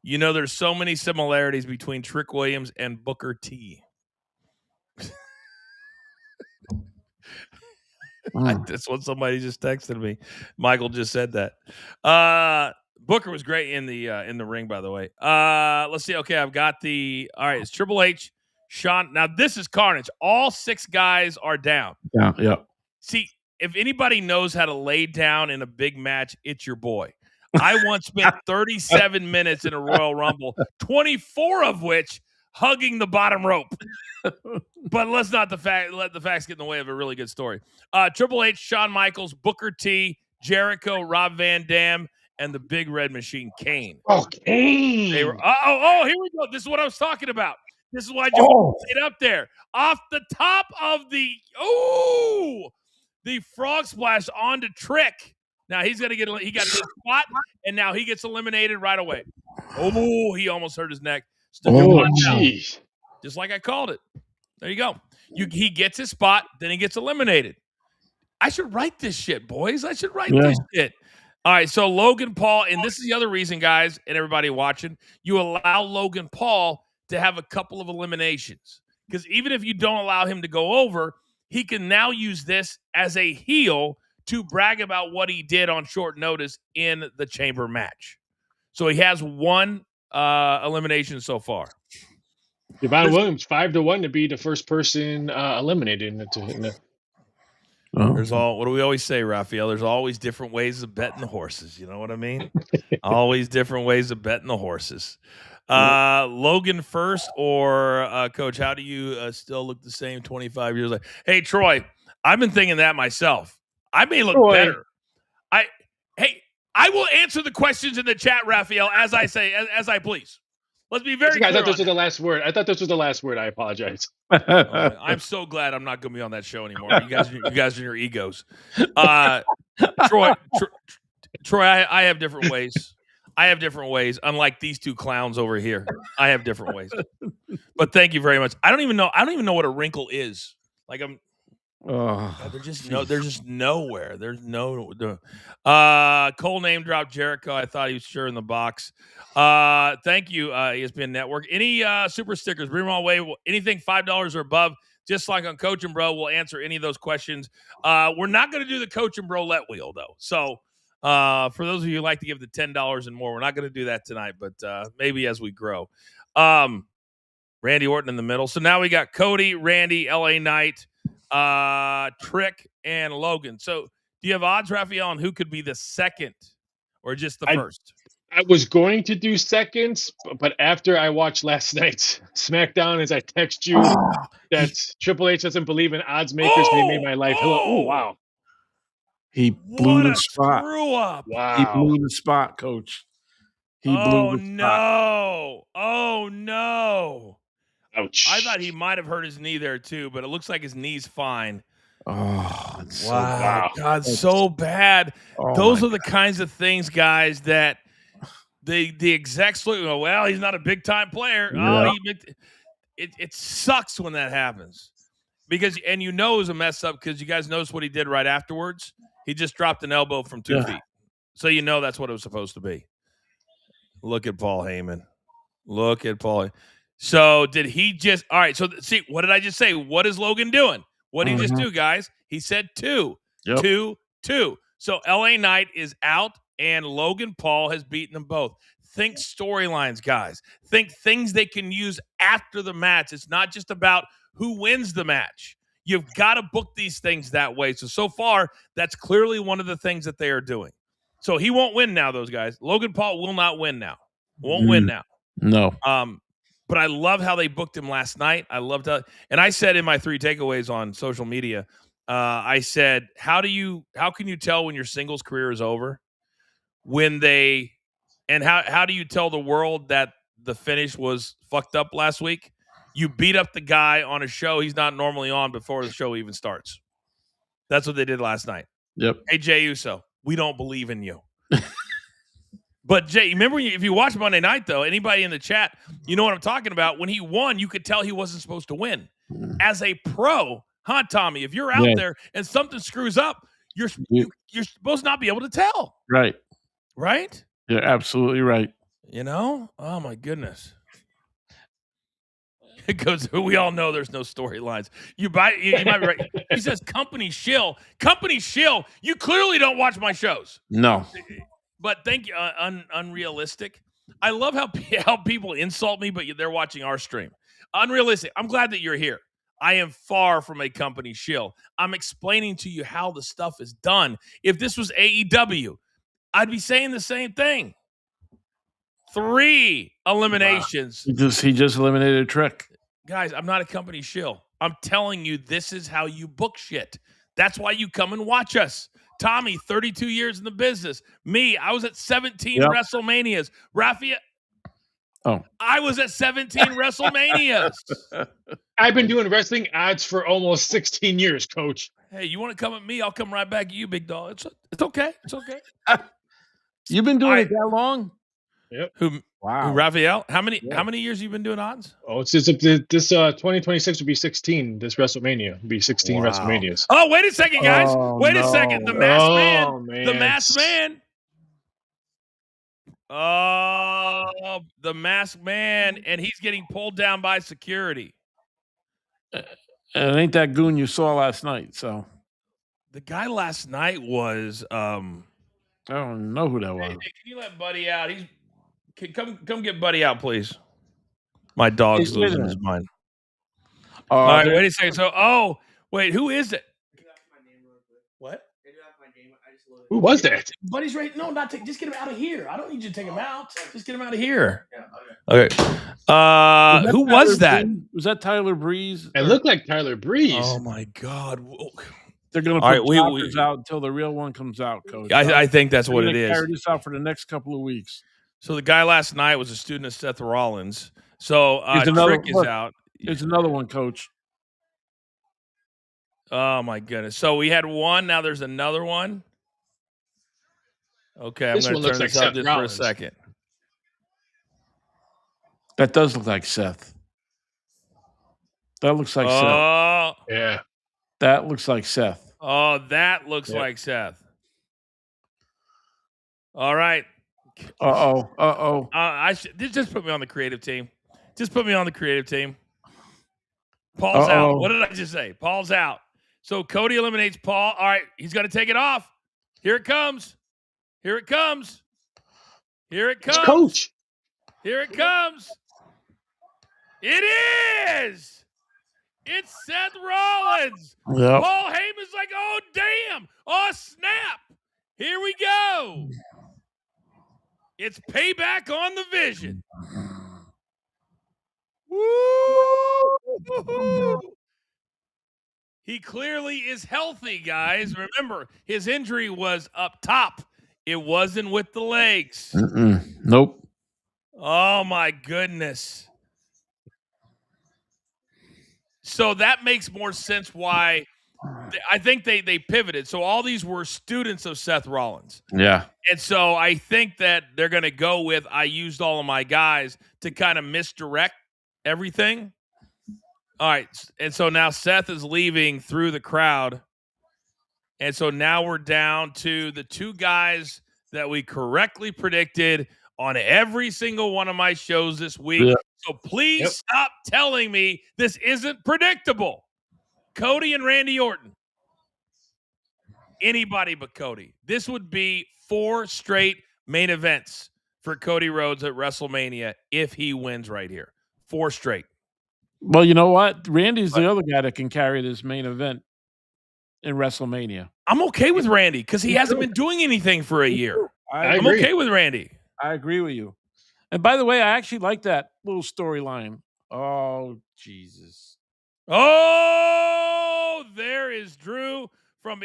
there's so many similarities between Trick Williams and Booker T. That's what somebody just texted me. Michael just said that. Booker was great in the ring, by the way. Let's see. Okay, I've got all right, it's Triple H, Shawn. Now this is carnage. All 6 guys are down. Yeah. See, if anybody knows how to lay down in a big match, it's your boy. I once spent 37 minutes in a Royal Rumble, 24 of which hugging the bottom rope. But let's not let the facts get in the way of a really good story. Triple H, Shawn Michaels, Booker T, Jericho, Rob Van Dam, and the Big Red Machine, Kane. Oh, Kane. They were. Oh, here we go. This is what I was talking about. This is why Joe stayed up there. Off the top of the frog splash onto Trick. Now he's gonna he got his spot, and now he gets eliminated right away. Oh, he almost hurt his neck. Oh, jeez. Just like I called it. There you go. He gets his spot, then he gets eliminated. I should write this shit, boys. I should write this shit. All right, so Logan Paul, and this is the other reason, guys, and everybody watching, you allow Logan Paul to have a couple of eliminations. Because even if you don't allow him to go over, he can now use this as a heel to brag about what he did on short notice in the chamber match. So he has one elimination so far. Devon Williams 5-1 to be the first person eliminated. There's what do we always say, Raphael? There's always different ways of betting the horses. You know what I mean? Always different ways of betting the horses. Logan first, or Coach, how do you still look the same 25 years later? Hey, Troy, I've been thinking that myself. I may look better. I will answer the questions in the chat, Raphael, as I say, as I please. Let's be very clear. I thought this was the last word. I thought this was the last word. I apologize. I'm so glad I'm not going to be on that show anymore. You guys are your egos. Troy, I have different ways. Unlike these two clowns over here, I have different ways. But thank you very much. I don't even know what a wrinkle is. Like they're just nowhere. There's no. Cole name drop Jericho. I thought he was sure in the box. Thank you, ESPN Network. Any super stickers? Bring them all away. Anything $5 or above. Just like on Coach and Bro, we'll answer any of those questions. We're not going to do the Coach and Bro let wheel though. So for those of you who like to give the $10 and more, we're not going to do that tonight. But maybe as we grow. Randy Orton in the middle. So now we got Cody, Randy, LA Knight, Trick, and Logan. So do you have odds, Raphael, on who could be the second or just the first? I was going to do seconds, but after I watched last night's SmackDown, as I text you that Triple H doesn't believe in odds makers, they made my life. Oh, wow. He blew the spot. Screw up. Wow. He blew the spot, Coach. He blew the spot. Oh, no. Ouch. I thought he might have hurt his knee there, too, but it looks like his knee's fine. Oh, wow. God, so bad. Those are the kinds of things, guys, that the execs look, well, he's not a big-time player. Yeah. It sucks when that happens. And it was a mess up because you guys noticed what he did right afterwards? He just dropped an elbow from 2 feet. So that's what it was supposed to be. Look at Paul Heyman. So did he just – all right, so see, what did I just say? What is Logan doing? What did he just do, guys? He said 2. Yep. 2. So LA Knight is out, and Logan Paul has beaten them both. Think storylines, guys. Think things they can use after the match. It's not just about who wins the match. You've got to book these things that way. So far, that's clearly one of the things that they are doing. So he won't win now, those guys. Logan Paul will not win now. Won't win now. No. But I love how they booked him last night. I loved how, and I said in my 3 takeaways on social media, I said, how can you tell when your singles career is over? How do you tell the world that the finish was fucked up last week? You beat up the guy on a show he's not normally on before the show even starts. That's what they did last night. Yep. Hey, Jey Uso, we don't believe in you. But, Jay, remember if you watch Monday night, though, anybody in the chat, you know what I'm talking about. When he won, you could tell he wasn't supposed to win. As a pro, Tommy, if you're out there and something screws up, you're supposed to not be able to tell. Right. Right? You're absolutely right. Oh, my goodness. It goes, we all know there's no storylines. You might be right. He says, company shill. Company shill. You clearly don't watch my shows. No. But thank you, unrealistic. I love how people insult me, but they're watching our stream. Unrealistic. I'm glad that you're here. I am far from a company shill. I'm explaining to you how the stuff is done. If this was AEW, I'd be saying the same thing. 3 eliminations. Wow. He just eliminated Trick. Guys, I'm not a company shill. I'm telling you, this is how you book shit. That's why you come and watch us. Tommy, 32 years in the business. Me, I was at 17 Yep. WrestleManias. Raphael, Oh, I was at 17 WrestleManias. I've been doing wrestling odds for almost 16 years, Coach. Hey, you want to come at me? I'll come right back at you, big dog. It's okay. It's okay. you've been doing it that long? Yep. Who, Wow. Raphael? How many Yeah. years have you been doing odds? Oh, it's just this 2026 will be 16. This WrestleMania will be 16 Wow. WrestleManias. Oh, wait a second, guys. Oh, Wait a second. The no. Masked Oh, Man. The man. Masked Man. Oh, the Masked Man, and he's getting pulled down by security. It ain't that goon you saw last night, so The guy last night was I don't know who that was. Hey, can you let Buddy out? Come get Buddy out, please. My dog's Hey, wait a losing his minute. mind. Oh, All right, there- wait a second. So, wait, who is it? What? Who was that? Buddy's right. No, just get him out of here. I don't need you to take him out. Just get him out of here. Okay. Who was that? Breeze? Was that Tyler Breeze? It looked like Tyler Breeze. Oh my God. They're going to All put right, choppers out until the real one comes out, Coach. I think that's They're what gonna it is. Carry this out for the next couple of weeks. So the guy last night was a student of Seth Rollins. So Here's another- Trick is look. out. There's another one, Coach. Oh my goodness. So we had one. Now there's another one. Okay, I'm This going one to looks turn like this up Seth just Rollins. for a second. That does look like Seth. That looks like Seth. Oh, Yeah. That looks like Seth. oh, that looks Yep. like Seth. All right. Uh-oh. Just put me on the creative team. Just put me on the creative team. Paul's out. Uh-oh. What did I just say? Paul's out. So Cody eliminates Paul. All right, he's got to take it off. Here it comes. Here it comes. Here it It's comes. Coach. Here it comes. It is. It's Seth Rollins. Yep. Paul Heyman's like, oh, damn. Oh, snap. Here we go. It's payback on the Vision. Woo! He clearly is healthy, guys. Remember, his injury was up top. It wasn't with the legs. Nope. Oh, my goodness. So that makes more sense why I think they pivoted. So all these were students of Seth Rollins. Yeah. And so I think that they're going to go with I used all of my guys to kind of misdirect everything. All right. And so now Seth is leaving through the crowd. And so now we're down to the two guys that we correctly predicted on every single one of my shows this week. Yeah. So please stop telling me this isn't predictable. Cody and Randy Orton. Anybody but Cody. This would be 4 straight main events for Cody Rhodes at WrestleMania if he wins right here. 4 straight. Well, you know what? Randy's the other guy that can carry this main event in WrestleMania. I'm okay with Randy because he hasn't been doing anything for a year. I I'm agree. okay with Randy. I agree with you. And by the way, I actually like that little storyline. Oh, Jesus. Oh, there is Drew from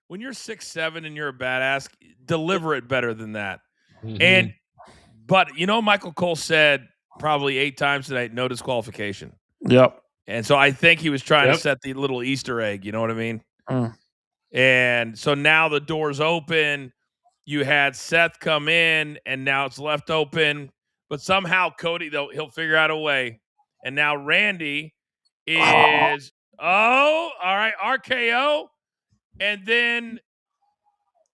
when you're 6'7" and you're a badass, deliver it better than that. Mhm. But Michael Cole said probably 8 times tonight, no disqualification. Yep. And so I think he was trying to set the little Easter egg, you know what I mean? And so now the door's open. You had Seth come in, and now it's left open. But somehow Cody, though, he'll figure out a way. And now Randy is, all right, RKO. And then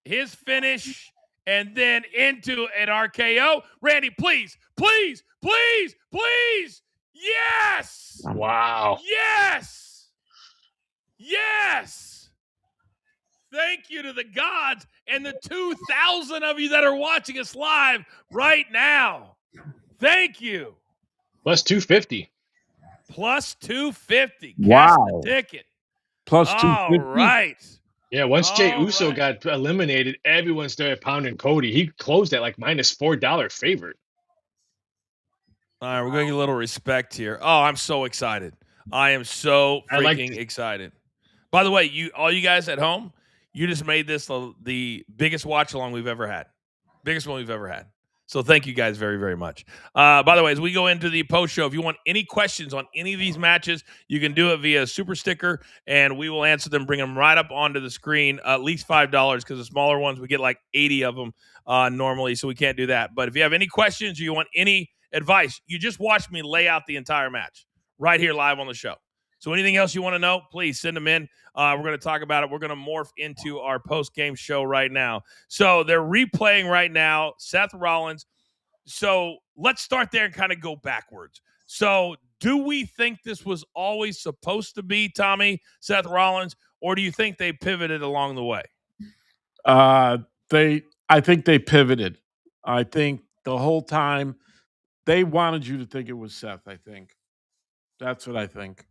his finish, and then into an RKO. Randy, please. Yes. Wow. Yes. Thank you to the gods and the 2,000 of you that are watching us live right now. Thank you. Plus 250. Plus 250. Wow. Cash the ticket. Plus All 250. right. Yeah, once Jey All Uso right. got eliminated, everyone started pounding Cody. He closed at like minus $4 favorite. All right, we're going to get a little respect here. Oh, I'm so excited. I am so I like freaking it. excited. By the way, all you guys at home, you just made this the biggest watch along we've ever had. Biggest one we've ever had. So thank you guys very, very much. By the way, as we go into the post show, if you want any questions on any of these matches, you can do it via super sticker, and we will answer them, bring them right up onto the screen. At least $5, because the smaller ones, we get like 80 of them normally, so we can't do that. But if you have any questions or you want any advice, you just watch me lay out the entire match right here live on the show. So anything else you want to know, please send them in. We're going to talk about it. We're going to morph into our post-game show right now. So they're replaying right now, Seth Rollins. So let's start there and kind of go backwards. So do we think this was always supposed to be, Tommy, Seth Rollins, or do you think they pivoted along the way? I think they pivoted. I think the whole time they wanted you to think it was Seth, I think. That's what I think.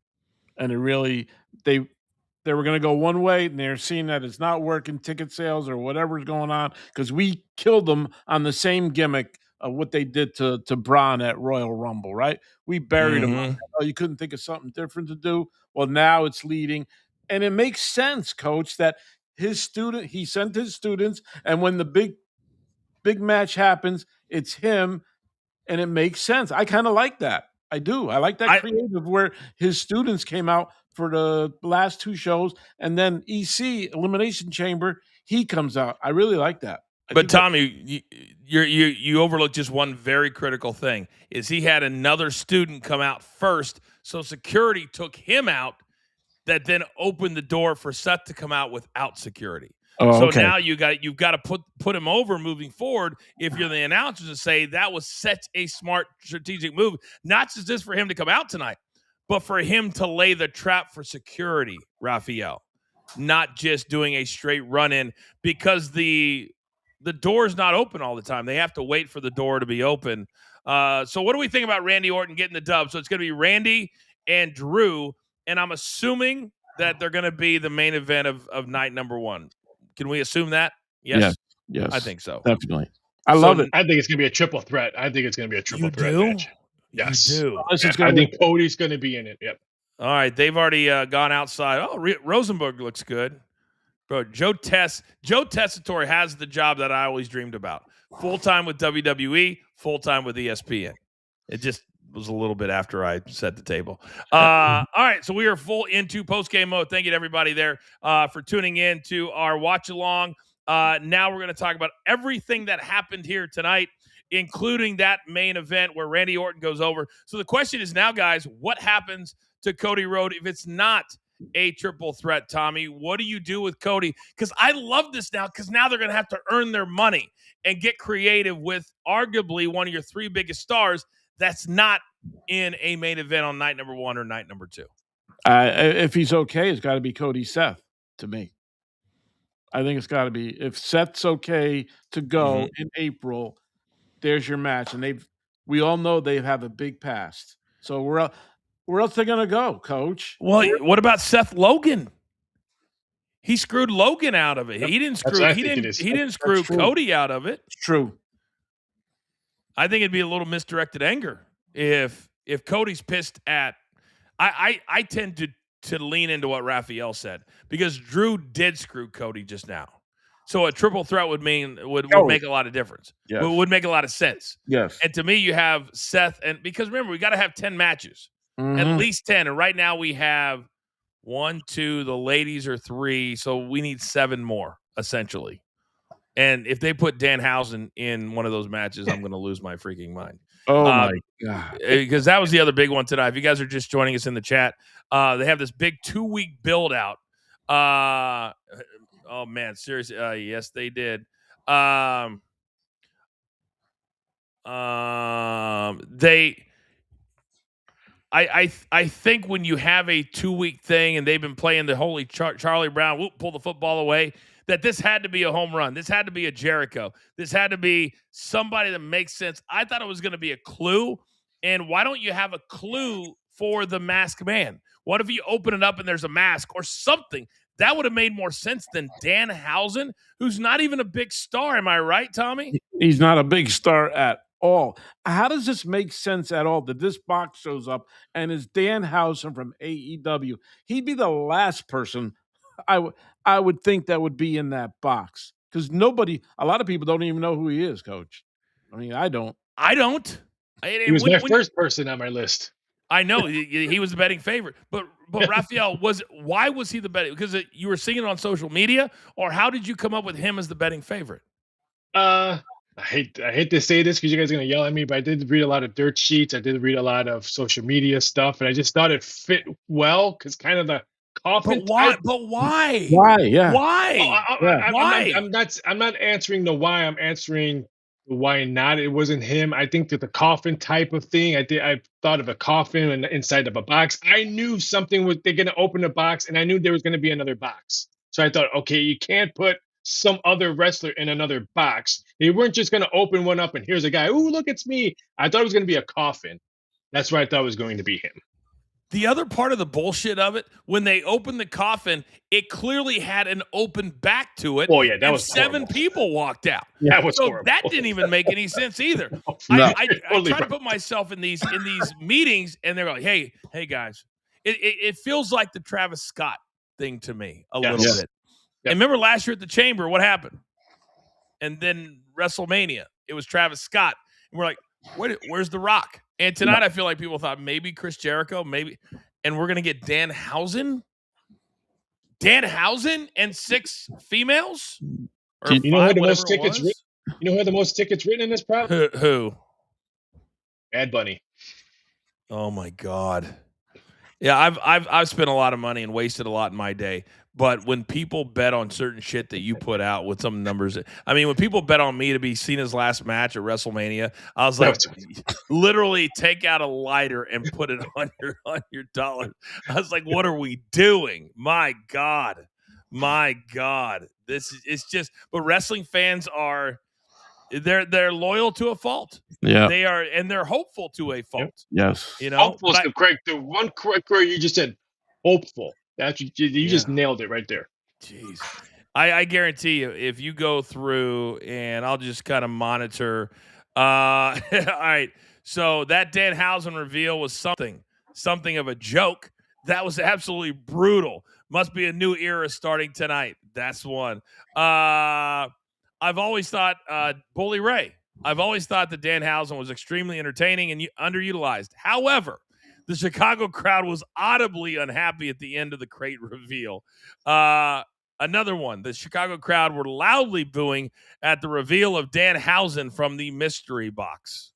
And it really they were going to go one way, and they're seeing that it's not working, ticket sales or whatever's going on, because we killed them on the same gimmick of what they did to Braun at Royal Rumble, right? We buried them. Oh, you couldn't think of something different to do? Well, now it's leading. And it makes sense, Coach, that he sent his students, and when the big match happens, it's him, and it makes sense. I kind of like that. I do. I like that creative where his students came out for the last two shows, and then EC Elimination Chamber, he comes out. I really like that. But Tommy, you overlooked just one very critical thing: is he had another student come out first, so security took him out. That then opened the door for Seth to come out without security. So now you've got to put him over moving forward. If you're the announcers, to say that was such a smart strategic move, not just for him to come out tonight, but for him to lay the trap for security, Raphael, not just doing a straight run in, because the door's not open all the time. They have to wait for the door to be open. So what do we think about Randy Orton getting the dub? So it's going to be Randy and Drew, and I'm assuming that they're going to be the main event of night number one. Can we assume that? Yes. I think so. Definitely. I love it. I think it's going to be a triple threat. I think it's going to be a triple threat match. Yes. You do? I think Cody's going to be in it. Yep. All right. They've already gone outside. Oh, Rosenberg looks good. Bro, Joe Tessitore has the job that I always dreamed about. Full-time with WWE, full-time with ESPN. It just was a little bit after I set the table. All right, so we are full into post-game mode. Thank you to everybody there for tuning in to our watch-along. Now we're going to talk about everything that happened here tonight, including that main event where Randy Orton goes over. So the question is now, guys, what happens to Cody Rhodes if it's not a triple threat, Tommy? What do you do with Cody? Because I love this now, because now they're going to have to earn their money and get creative with arguably one of your three biggest stars that's not in a main event on night number one or night number two. If he's okay, it's got to be Cody Seth to me. I think it's got to be. If Seth's okay to go in April, there's your match. And we all know they have a big past. So where else they going to go, Coach? Well, what about Seth Logan? He screwed Logan out of it. Yep. He didn't screw Cody out of it. It's true. I think it'd be a little misdirected anger if Cody's pissed at. I tend to lean into what Raphael said, because Drew did screw Cody just now. So a triple threat would make a lot of difference. Yes. Would make a lot of sense. Yes. And to me, you have Seth, and because remember, we got to have 10 matches, at least 10. And right now we have 1, 2, the ladies are 3. So we need 7 more, essentially. And if they put Danhausen in one of those matches, I'm going to lose my freaking mind. Oh, my God. Because that was the other big one tonight. If you guys are just joining us in the chat, they have this big 2-week build-out. Oh, man, seriously. Yes, they did. I think when you have a 2-week thing and they've been playing the holy Charlie Brown, pull the football away, that this had to be a home run. This had to be a Jericho. This had to be somebody that makes sense. I thought it was going to be a clue. And why don't you have a clue for the masked man? What if you open it up and there's a mask or something? That would have made more sense than Danhausen, who's not even a big star. Am I right, Tommy? He's not a big star at all. How does this make sense at all that this box shows up and is Danhausen from AEW? He'd be the last person I would think that would be in that box because a lot of people don't even know who he is, Coach. I mean, I don't. I don't. He was my first person on my list. I know he was the betting favorite, but Raphael, why was he the betting? Because you were seeing it on social media, or how did you come up with him as the betting favorite? I hate to say this because you guys are gonna yell at me, but I did read a lot of dirt sheets. I did read a lot of social media stuff, and I just thought it fit well because kind of the coffin. But why? But why? Why? Yeah. Why? Why? I'm not answering the why. I'm answering the why not. It wasn't him. I think that the coffin type of thing. I thought of a coffin and inside of a box. I knew something was they're gonna open a box, and I knew there was gonna be another box. So I thought, okay, you can't put some other wrestler in another box. They weren't just going to open one up and here's a guy. Ooh, look, it's me. I thought it was going to be a coffin. That's why I thought it was going to be him. The other part of the bullshit of it, when they opened the coffin, it clearly had an open back to it. Oh yeah, that was 7 horrible. people walked out. Yeah, that was so horrible. That didn't even make any sense either. No, I try to put myself in these meetings, and they're like, "Hey guys," it feels like the Travis Scott thing to me a little bit. Yep. And remember last year at the Chamber, what happened? And then WrestleMania, it was Travis Scott. And we're like, where's The Rock? And tonight I feel like people thought maybe Chris Jericho, maybe. And we're going to get Danhausen? Danhausen and 6 females? Or you know who had the most tickets written? You know who had the most tickets written in this prop? Who? Bad Bunny. Oh, my God. Yeah, I've spent a lot of money and wasted a lot in my day. But when people bet on certain shit that you put out with some numbers, I mean, when people bet on me to be Cena's last match at WrestleMania, I was like, literally take out a lighter and put it on your dollar. I was like, what are we doing? My God. This is just. But wrestling fans they're loyal to a fault. Yeah, they are, and they're hopeful to a fault. Yes, you know, hopeful is the one correct word you just said. Hopeful. You just nailed it right there. Jeez. I guarantee you, if you go through and I'll just kind of monitor. All right. So that Danhausen reveal was something of a joke. That was absolutely brutal. Must be a new era starting tonight. That's one. I've always thought Bully Ray. I've always thought that Danhausen was extremely entertaining and underutilized. However, the Chicago crowd was audibly unhappy at the end of the crate reveal. Another one, the Chicago crowd were loudly booing at the reveal of Danhausen from the mystery box.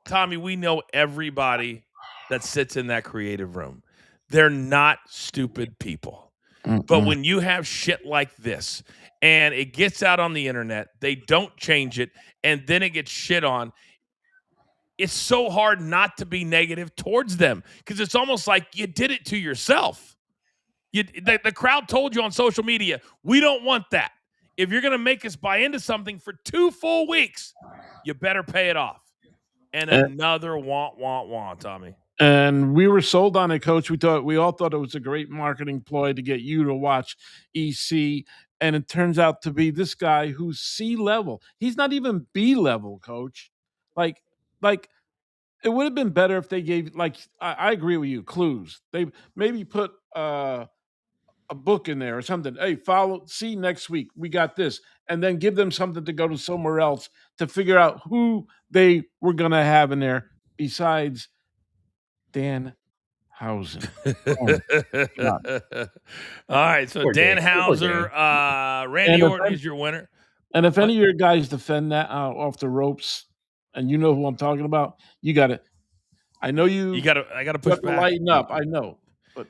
Tommy, we know everybody that sits in that creative room. They're not stupid people. But when you have shit like this and it gets out on the internet, they don't change it, and then it gets shit on, it's so hard not to be negative towards them because it's almost like you did it to yourself. The crowd told you on social media, we don't want that. If you're going to make us buy into something for 2 full weeks, you better pay it off. And another want, Tommy. And we were sold on it, Coach. We all thought it was a great marketing ploy to get you to watch EC. And it turns out to be this guy who's C level. He's not even B level, Coach. Like it would have been better if they gave, I agree with you, clues. They maybe put a book in there or something. Hey, see next week. We got this. And then give them something to go to somewhere else to figure out who they were going to have in there besides Danhausen. All right, so Danhausen, Randy Orton is your winner. And if any of your guys defend that off the ropes, and you know who I'm talking about, you got to. I know I got to push back. Lighten up. I know. But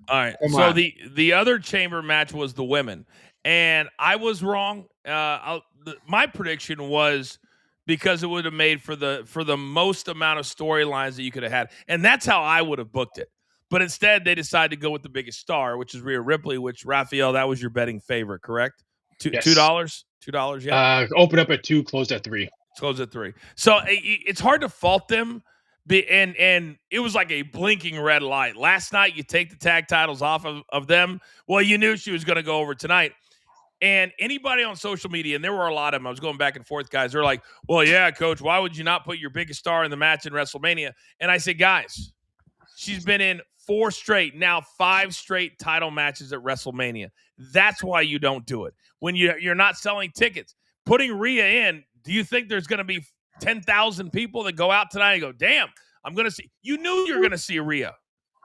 all right. So the other chamber match was the women, and I was wrong. My prediction was because it would have made for the most amount of storylines that you could have had, and that's how I would have booked it. But instead, they decided to go with the biggest star, which is Rhea Ripley. Which Raphael, that was your betting favorite, correct? Yes. $2. Yeah. Open up at 2, closed at 3. Closed at 3. So it's hard to fault them. And it was like a blinking red light. Last night, you take the tag titles off of them. Well, you knew she was going to go over tonight. And anybody on social media, and there were a lot of them, I was going back and forth, guys, they're like, well, yeah, Coach, why would you not put your biggest star in the match in WrestleMania? And I said, guys, she's been in 4 straight, now 5 straight title matches at WrestleMania. That's why you don't do it. When you're not selling tickets. Putting Rhea in, do you think there's going to be 10,000 people that go out tonight and go, damn, I'm going to see. You knew you were going to see Rhea.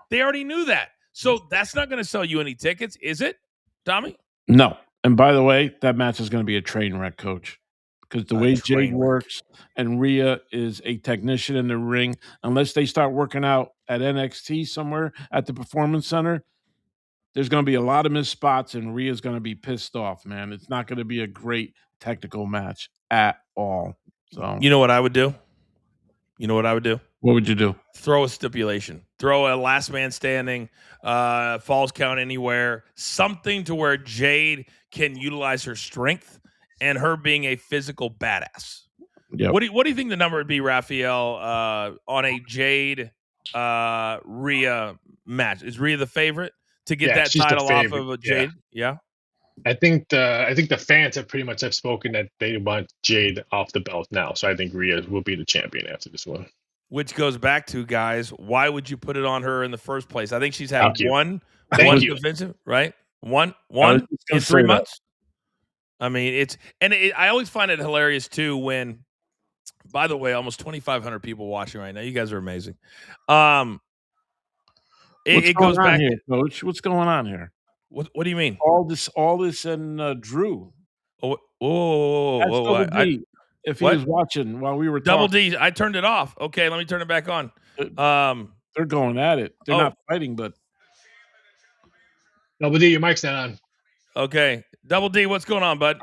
They already knew that. So that's not going to sell you any tickets, is it, Tommy? No. And by the way, that match is going to be a train wreck, Coach. Because the way Jade works and Rhea is a technician in the ring, unless they start working out at NXT somewhere at the Performance Center, there's going to be a lot of missed spots, and Rhea's going to be pissed off, man. It's not going to be a great technical match at all. So, you know what I would do? You know what I would do? What would you do? Throw a stipulation. Throw a last man standing, falls count anywhere, something to where Jade can utilize her strength and her being a physical badass. Yep. What do you think the number would be, Raphael, on a Jade Rhea match? Is Rhea the favorite to get that title off of a Jade? Yeah. I think the fans have pretty much spoken that they want Jade off the belt now. So I think Rhea will be the champion after this one. Which goes back to, guys, why would you put it on her in the first place? I think she's had one defensive, right? One in 3 months. I mean, I always find it hilarious too when, by the way, almost 2,500 people watching right now. You guys are amazing. It goes back here, Coach. What's going on here? What do you mean? All this and Drew. Oh, whoa. If he was watching while we were Double talking. D, I turned it off. Okay, let me turn it back on. They're going at it. They're not fighting, but Double D, your mic's not on. Okay. Double D, what's going on, bud?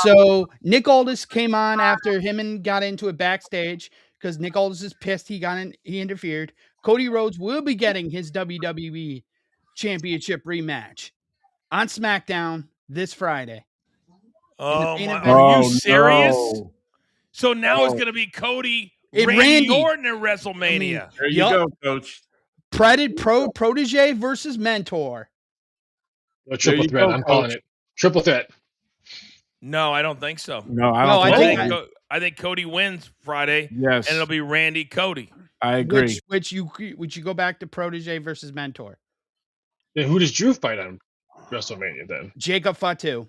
So Nick Aldis came on after him and got into it backstage because Nick Aldis is pissed he interfered. Cody Rhodes will be getting his WWE Championship rematch on SmackDown this Friday. Are you serious? No. So now it's going to be Cody Randy Orton at WrestleMania. There you go, Coach. Protege versus mentor. Triple threat. I'm calling it. Triple threat. No, I don't think so. No, I think Cody wins Friday. Yes. And it'll be Randy Cody. I agree. Which you go back to Protege versus mentor. Then who does Drew fight on WrestleMania then? Jacob Fatu.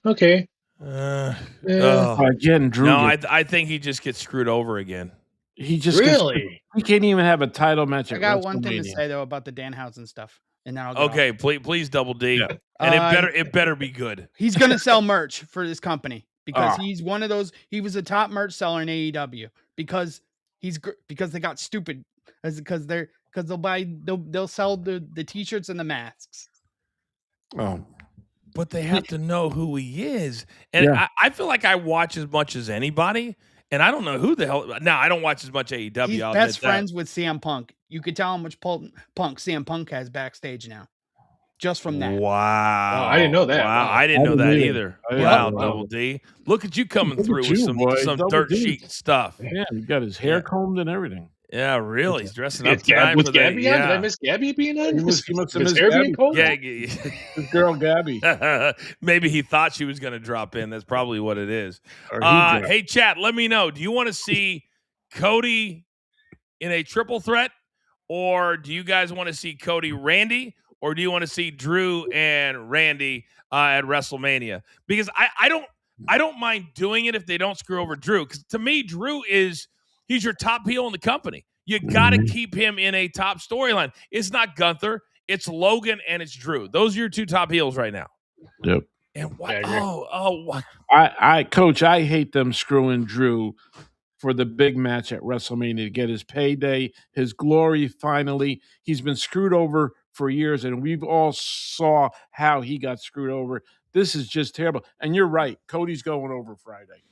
Okay. Again, Drew. No, I think he just gets screwed over again. He just he can't even have a title match. I got one thing to say though about the Danhausen stuff, and then I'll go please Double D, and it better be good. He's gonna sell merch for this company because he's one of those. He was a top merch seller in AEW because they got stupid because they'll sell the t-shirts and the masks. Oh. But they have to know who he is. And I feel like I watch as much as anybody, and I don't know who the hell. Now, I don't watch as much AEW. He's best friends with CM Punk. You could tell how much punk CM Punk has backstage now. Just from that. Wow. I didn't know that. Wow. I didn't know that either. Wow, Double D. Look at you coming through with some dirt sheet stuff. Yeah, he got his hair combed and everything. Yeah, really. He's dressing up tonight with Gabby on? Did I miss Gabby being on? He must have missed Gabby. His girl Gabby. Maybe he thought she was going to drop in. That's probably what it is. Hey, chat, let me know. Do you want to see Cody in a triple threat, or do you guys want to see Cody Randy, or do you want to see Drew and Randy at WrestleMania? Because I don't mind doing it if they don't screw over Drew. Because to me, Drew he's your top heel in the company. You got to keep him in a top storyline. It's not Gunther. It's Logan and it's Drew. Those are your two top heels right now. Yep. And what? Coach, I hate them screwing Drew for the big match at WrestleMania to get his payday, his glory finally. He's been screwed over for years, and we've all saw how he got screwed over. This is just terrible. And you're right. Cody's going over Friday.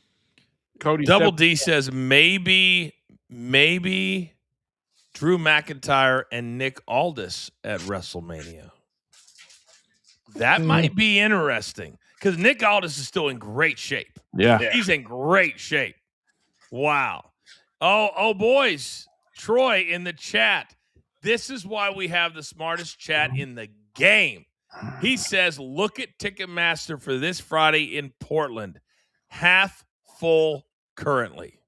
Double D says maybe Drew McIntyre and Nick Aldis at WrestleMania. That might be interesting because Nick Aldis is still in great shape. Yeah. He's in great shape. Wow. Oh, boys. Troy in the chat. This is why we have the smartest chat in the game. He says, look at Ticketmaster for this Friday in Portland. Half full currently.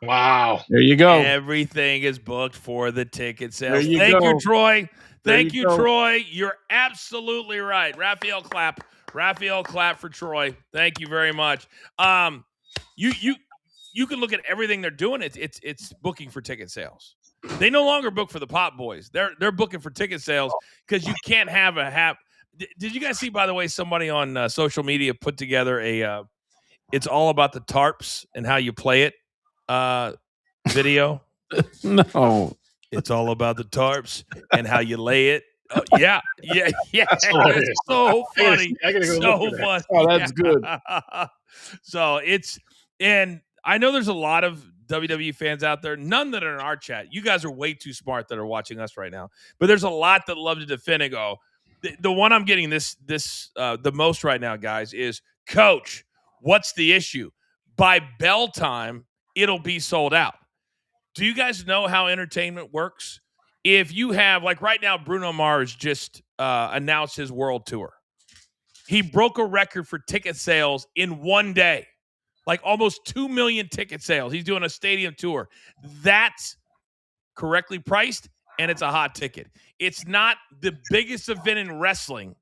Wow. There you go. Everything is booked for the ticket There sales. you Thank you, go. Troy. There Thank you you, go. Troy. You're absolutely right. Raphael clap. Raphael clap for Troy. Thank you very much. You can look at everything they're doing. It's booking for ticket sales. They no longer book for the Pop Boys. They're booking for ticket sales because you can't have a half. Did you guys see, by the way, somebody on social media put together a it's all about the tarps and how you play it video? No. It's all about the tarps and how you lay it. Oh, yeah. That's hilarious. It's so funny. I gotta go So look for that. funny. Oh, that's good. So and I know there's a lot of WWE fans out there, none that are in our chat. You guys are way too smart that are watching us right now. But there's a lot that love to defend and go. The one I'm getting the most right now, guys, is Coach, what's the issue? By bell time, it'll be sold out. Do you guys know how entertainment works? If you have, like right now, Bruno Mars just announced his world tour. He broke a record for ticket sales in one day, like almost 2 million ticket sales. He's doing a stadium tour. That's correctly priced, and it's a hot ticket. It's not the biggest event in wrestling,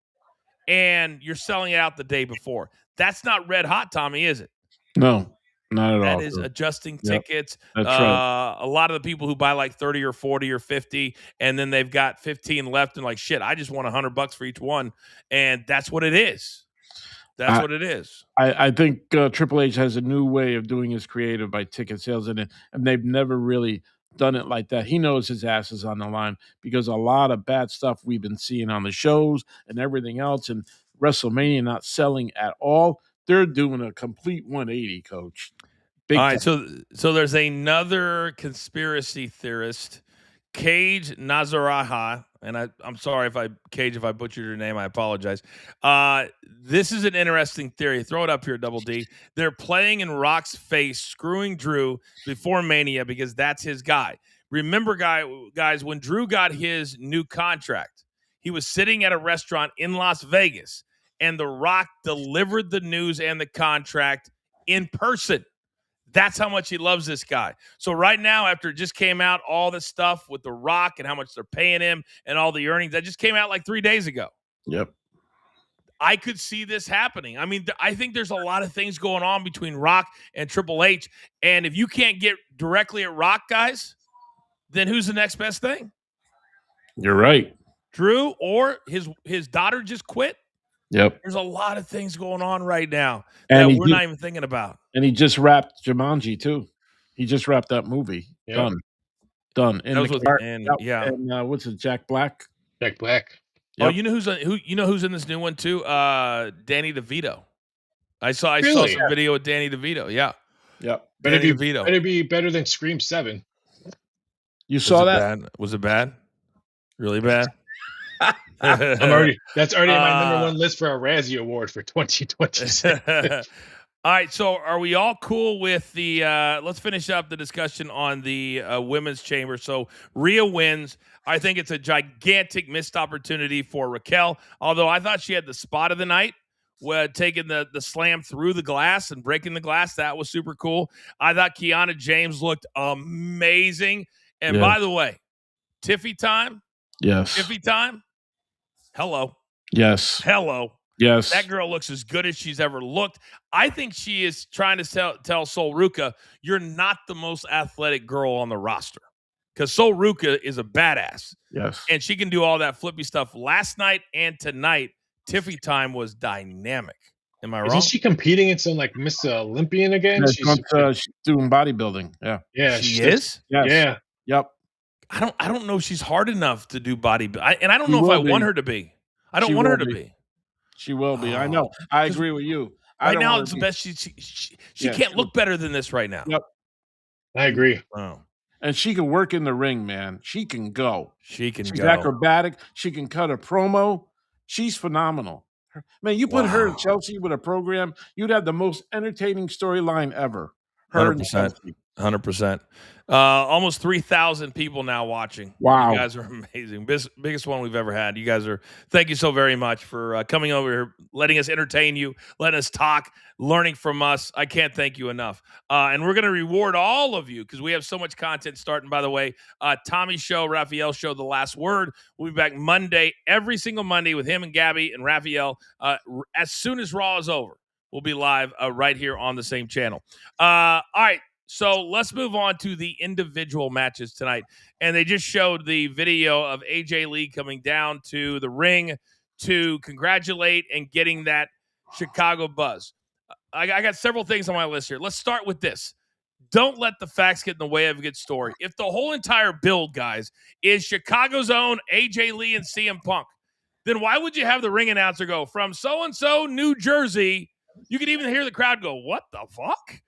and you're selling it out the day before. That's not red hot, Tommy, is it? No, not at all. That is adjusting tickets. That's right. A lot of the people who buy like 30 or 40 or 50, and then they've got 15 left and like, shit, I just want $100 for each one. And that's what it is. That's what it is. I think Triple H has a new way of doing his creative by ticket sales, and they've never really done it like that. He knows his ass is on the line because a lot of bad stuff we've been seeing on the shows and everything else, and WrestleMania not selling at all. They're doing a complete 180, Coach. All right, so there's another conspiracy theorist, Cage Nazaraha, and I'm sorry if I butchered your name, I apologize. This is an interesting theory. Throw it up here, Double D. They're playing in Rock's face, screwing Drew before Mania because that's his guy. Remember, guys, when Drew got his new contract, he was sitting at a restaurant in Las Vegas, and The Rock delivered the news and the contract in person. That's how much he loves this guy. So right now, after it just came out, all this stuff with The Rock and how much they're paying him and all the earnings, that just came out like 3 days ago. Yep. I could see this happening. I mean, I think there's a lot of things going on between Rock and Triple H. And if you can't get directly at Rock, guys, then who's the next best thing? You're right. Drew or his daughter just quit? Yep. There's a lot of things going on right now that we're not even thinking about. And he just wrapped Jumanji too. He just wrapped that movie. Yep. Done. And what's it? Jack Black. Jack Black. Yep. Oh, you know who's in this new one too? Danny DeVito. I saw Really? some video with Danny DeVito. Yeah. Yep. Better be better than Scream 7. You saw that? Was it bad? Really bad? That's already on my number one list for a Razzie Award for 2026. All right, so are we all cool with the let's finish up the discussion on the women's chamber. So Rhea wins. I think it's a gigantic missed opportunity for Raquel, although I thought she had the spot of the night, taking the slam through the glass and breaking the glass. That was super cool. I thought Kiana James looked amazing. And by the way, Tiffy time. Yes. Tiffy time. Hello. Yes. Hello. Yes. That girl looks as good as she's ever looked. I think she is trying to tell Sol Ruca, you're not the most athletic girl on the roster. Because Sol Ruca is a badass. Yes. And she can do all that flippy stuff. Last night and tonight, Tiffy time was dynamic. Am I wrong? Isn't she competing in some like Mr. Olympian again? Yeah, she's doing bodybuilding. Yeah. Yeah. She is? Yes. Yeah. Yep. I don't know if she's hard enough to do bodybuilding. And I don't know if I want her to be. I don't want her to be. She will be. I know. I agree with you. Right now, it's the best. She can't look better than this right now. Yep. I agree. Oh. And she can work in the ring, man. She can go. She's acrobatic. She can cut a promo. She's phenomenal. Man, you put her in Chelsea with a program, you'd have the most entertaining storyline ever. Her 100%. 100%. Almost 3,000 people now watching. Wow. You guys are amazing. Biggest one we've ever had. You guys are, thank you so very much for coming over here, letting us entertain you, letting us talk, learning from us. I can't thank you enough. And we're going to reward all of you because we have so much content starting. By the way, Tommy's show, Raphael's show, The Last Word. We'll be back Monday, every single Monday with him and Gabby and Raphael. As soon as Raw is over, we'll be live right here on the same channel. All right. So let's move on to the individual matches tonight. And they just showed the video of AJ Lee coming down to the ring to congratulate and getting that Chicago buzz. I got several things on my list here. Let's start with this. Don't let the facts get in the way of a good story. If the whole entire build, guys, is Chicago's own AJ Lee and CM Punk, then why would you have the ring announcer go from so-and-so, New Jersey? You could even hear the crowd go, what the fuck?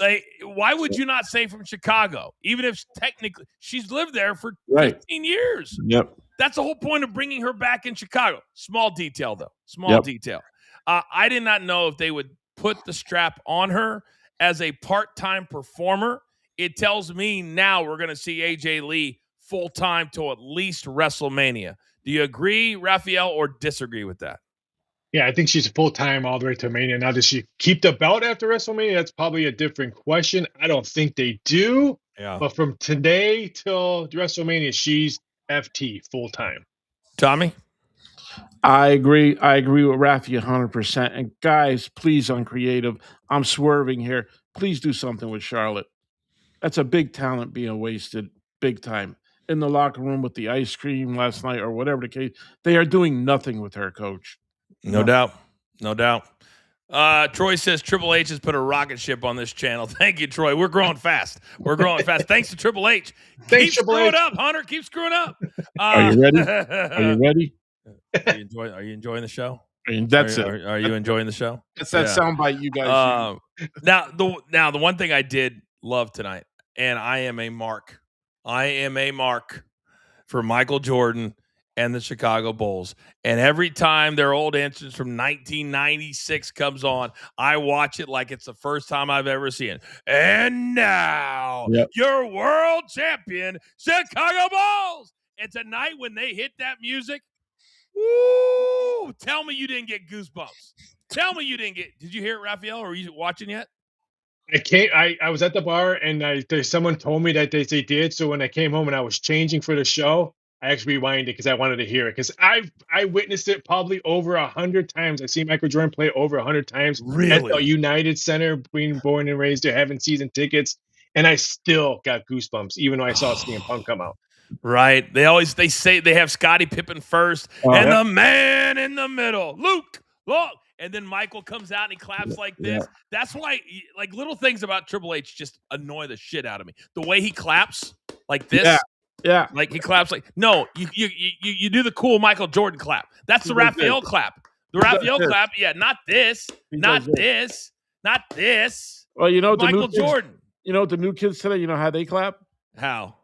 Like, why would you not say from Chicago? Even if technically she's lived there for 15 years. Yep. That's the whole point of bringing her back in Chicago. Small detail, though. Small detail. I did not know if they would put the strap on her as a part-time performer. It tells me now we're going to see AJ Lee full-time till at least WrestleMania. Do you agree, Raphael, or disagree with that? Yeah, I think she's full-time all the way to Mania. Now, does she keep the belt after WrestleMania? That's probably a different question. I don't think they do. Yeah. But from today till WrestleMania, she's FT full-time. Tommy? I agree. I agree with Rafi 100%. And guys, please, on creative, I'm swerving here. Please do something with Charlotte. That's a big talent being wasted, big time. In the locker room with the ice cream last night or whatever the case, they are doing nothing with her, Coach. No doubt. No doubt. Troy says Triple H has put a rocket ship on this channel. Thank you, Troy. We're growing fast. We're growing fast. Thanks to Triple H. Keep screwing up, Hunter. Keep screwing up. Are you ready? Are you ready? Are you enjoying the show? I mean, that's Are you enjoying the show? That's that soundbite you guys use. Now the one thing I did love tonight, and I am a mark for Michael Jordan and the Chicago Bulls. And every time their old entrance from 1996 comes on, I watch it like it's the first time I've ever seen it. And now, your world champion, Chicago Bulls. And tonight when they hit that music, woo, tell me you didn't get goosebumps. Tell me you didn't get, did you hear it, Raphael? Or are you watching yet? I was at the bar and someone told me that they did. So when I came home and I was changing for the show, I actually rewinded it because I wanted to hear it. Because I witnessed it probably over 100 times. I've seen Michael Jordan play over 100 times. Really? At the United Center, being born and raised there, having season tickets. And I still got goosebumps, even though I saw CM Punk come out. Right. They say they have Scottie Pippen first and the man in the middle, Luke. And then Michael comes out and he claps like this. That's why, like, little things about Triple H just annoy the shit out of me. The way he claps like this. Yeah. Like he claps like, no, you do the cool Michael Jordan clap. That's the Raphael clap. The Raphael clap. Yeah, not this. Not this. Not this. Well, you know, Michael Jordan. You know, the new kids today, you know how they clap? How?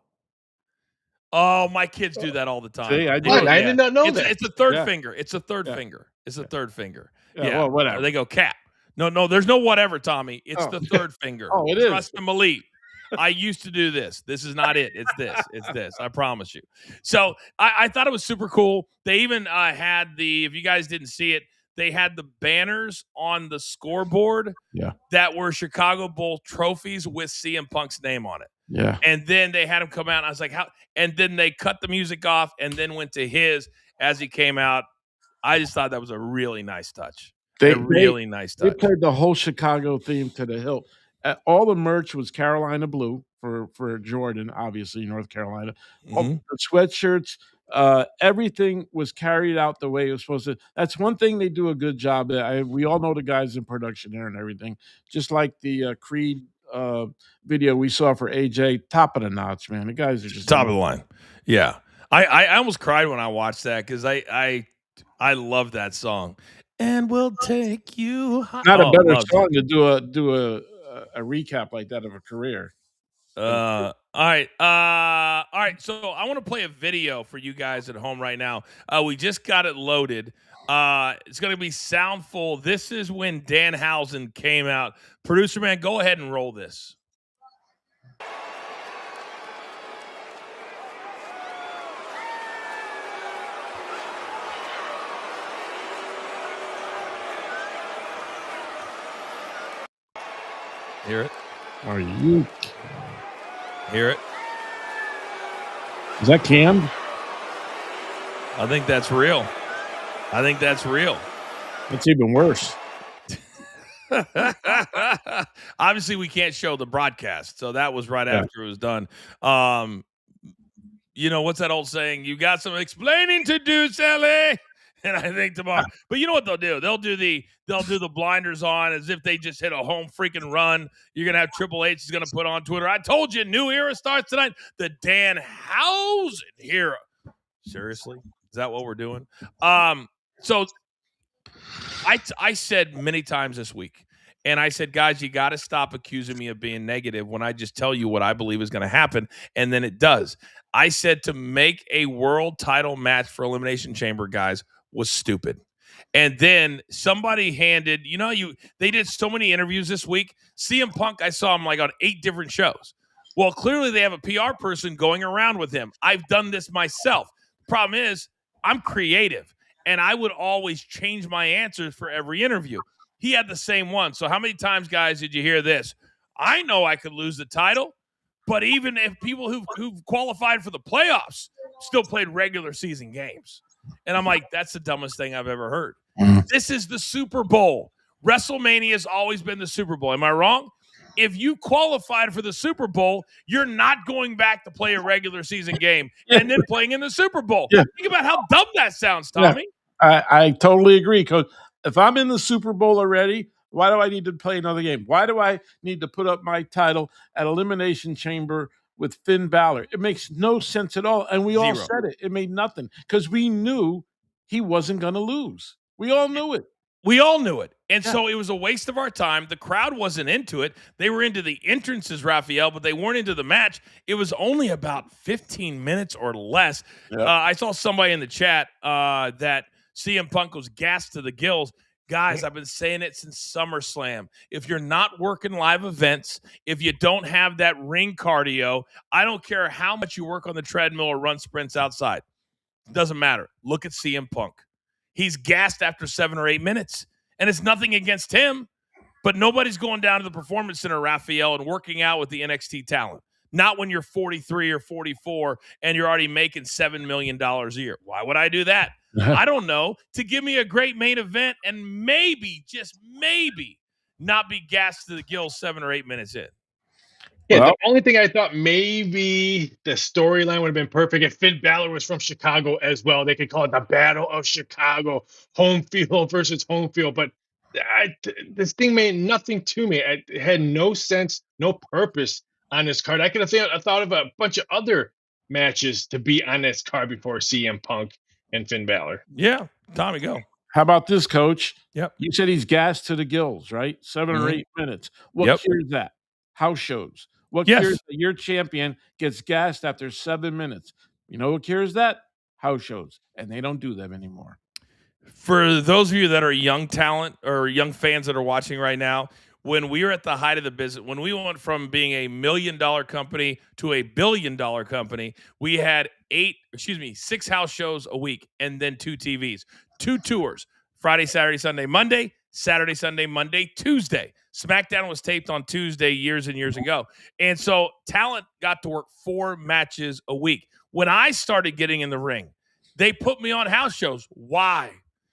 Oh, my kids do that all the time. See, I did not know that. It's a third finger. It's a third finger. It's a third finger. Yeah, well, whatever. They go cap. No, there's no whatever, Tommy. It's the third finger. Oh, it is. Trust and believe. I used to do this. This is not it. It's this. It's this. I promise you. So I thought it was super cool. They even had if you guys didn't see it, they had the banners on the scoreboard that were Chicago Bull trophies with CM Punk's name on it. Yeah. And then they had him come out. And I was like, how? And then they cut the music off and then went to his as he came out. I just thought that was a really nice touch. Really nice touch. They played the whole Chicago theme to the hilt. All the merch was Carolina blue for Jordan, obviously, North Carolina. All the sweatshirts, everything was carried out the way it was supposed to. That's one thing they do a good job at. We all know the guys in production there and everything. Just like the Creed video we saw for AJ, top of the notch, man. The guys are just top of the line. Yeah. I almost cried when I watched that because I love that song. And we'll take you high. Not a better song to do a recap like that of a career. All right. So I want to play a video for you guys at home right now. We just got it loaded. It's going to be soundful. This is when Danhausen came out. Producer man, go ahead and roll this. Hear it. Are you? Hear it. Is that canned? I think that's real. I think that's real. That's even worse. Obviously, we can't show the broadcast, so that was right after it was done. You know, what's that old saying? You got some explaining to do, Sally. And I think tomorrow, but you know what they'll do? They'll do the blinders on as if they just hit a home freaking run. You're gonna have Triple H is gonna put on Twitter. I told you, new era starts tonight. The Dan Housen era. Seriously, is that what we're doing? So I said many times this week, and I said, guys, you got to stop accusing me of being negative when I just tell you what I believe is going to happen, and then it does. I said to make a world title match for Elimination Chamber, guys, was stupid. And then somebody handed, they did so many interviews this week. CM Punk, I saw him like on 8 different shows. Well, clearly they have a PR person going around with him. I've done this myself. The problem is I'm creative, and I would always change my answers for every interview. He had the same one. So how many times, guys, did you hear this? I know I could lose the title, but even if people who've qualified for the playoffs still played regular season games. And I'm like, that's the dumbest thing I've ever heard. This is the Super Bowl. WrestleMania has always been the Super Bowl. Am I wrong? If you qualified for the Super Bowl, you're not going back to play a regular season game and then playing in the Super Bowl. Yeah. Think about how dumb that sounds, Tommy. Yeah. I totally agree, Coach. If I'm in the Super Bowl already, why do I need to play another game? Why do I need to put up my title at Elimination Chamber with Finn Balor? It makes no sense at all. And we all said it. It made nothing because we knew he wasn't going to lose. We all knew it. We all knew it. And so it was a waste of our time. The crowd wasn't into it. They were into the entrances, Raphael, but they weren't into the match. It was only about 15 minutes or less. Yep. I saw somebody in the chat that CM Punk was gassed to the gills. Guys, I've been saying it since SummerSlam. If you're not working live events, if you don't have that ring cardio, I don't care how much you work on the treadmill or run sprints outside. It doesn't matter. Look at CM Punk. He's gassed after 7 or 8 minutes. And it's nothing against him, but nobody's going down to the Performance Center, Raphael, and working out with the NXT talent. Not when you're 43 or 44 and you're already making $7 million a year. Why would I do that? I don't know. To give me a great main event and maybe, just maybe, not be gassed to the gills 7 or 8 minutes in. Yeah, the only thing I thought maybe the storyline would have been perfect if Finn Balor was from Chicago as well. They could call it the Battle of Chicago, home field versus home field. But this thing made nothing to me. It had no sense, no purpose on this card. I could have thought of a bunch of other matches to be on this card before CM Punk and Finn Balor. Yeah, Tommy, go. How about this, Coach? Yep. You said he's gassed to the gills, right? 7 or 8 minutes. What cures that? House shows. What cures that your champion gets gassed after 7 minutes? You know what cures that? House shows. And they don't do them anymore. For those of you that are young talent or young fans that are watching right now, when we were at the height of the business, when we went from being a $1 million company to a $1 billion company, we had 6 house shows a week and then 2 TVs, 2 tours, Friday, Saturday, Sunday, Monday, Saturday, Sunday, Monday, Tuesday. SmackDown was taped on Tuesday years and years ago. And so talent got to work 4 matches a week. When I started getting in the ring, they put me on house shows. Why?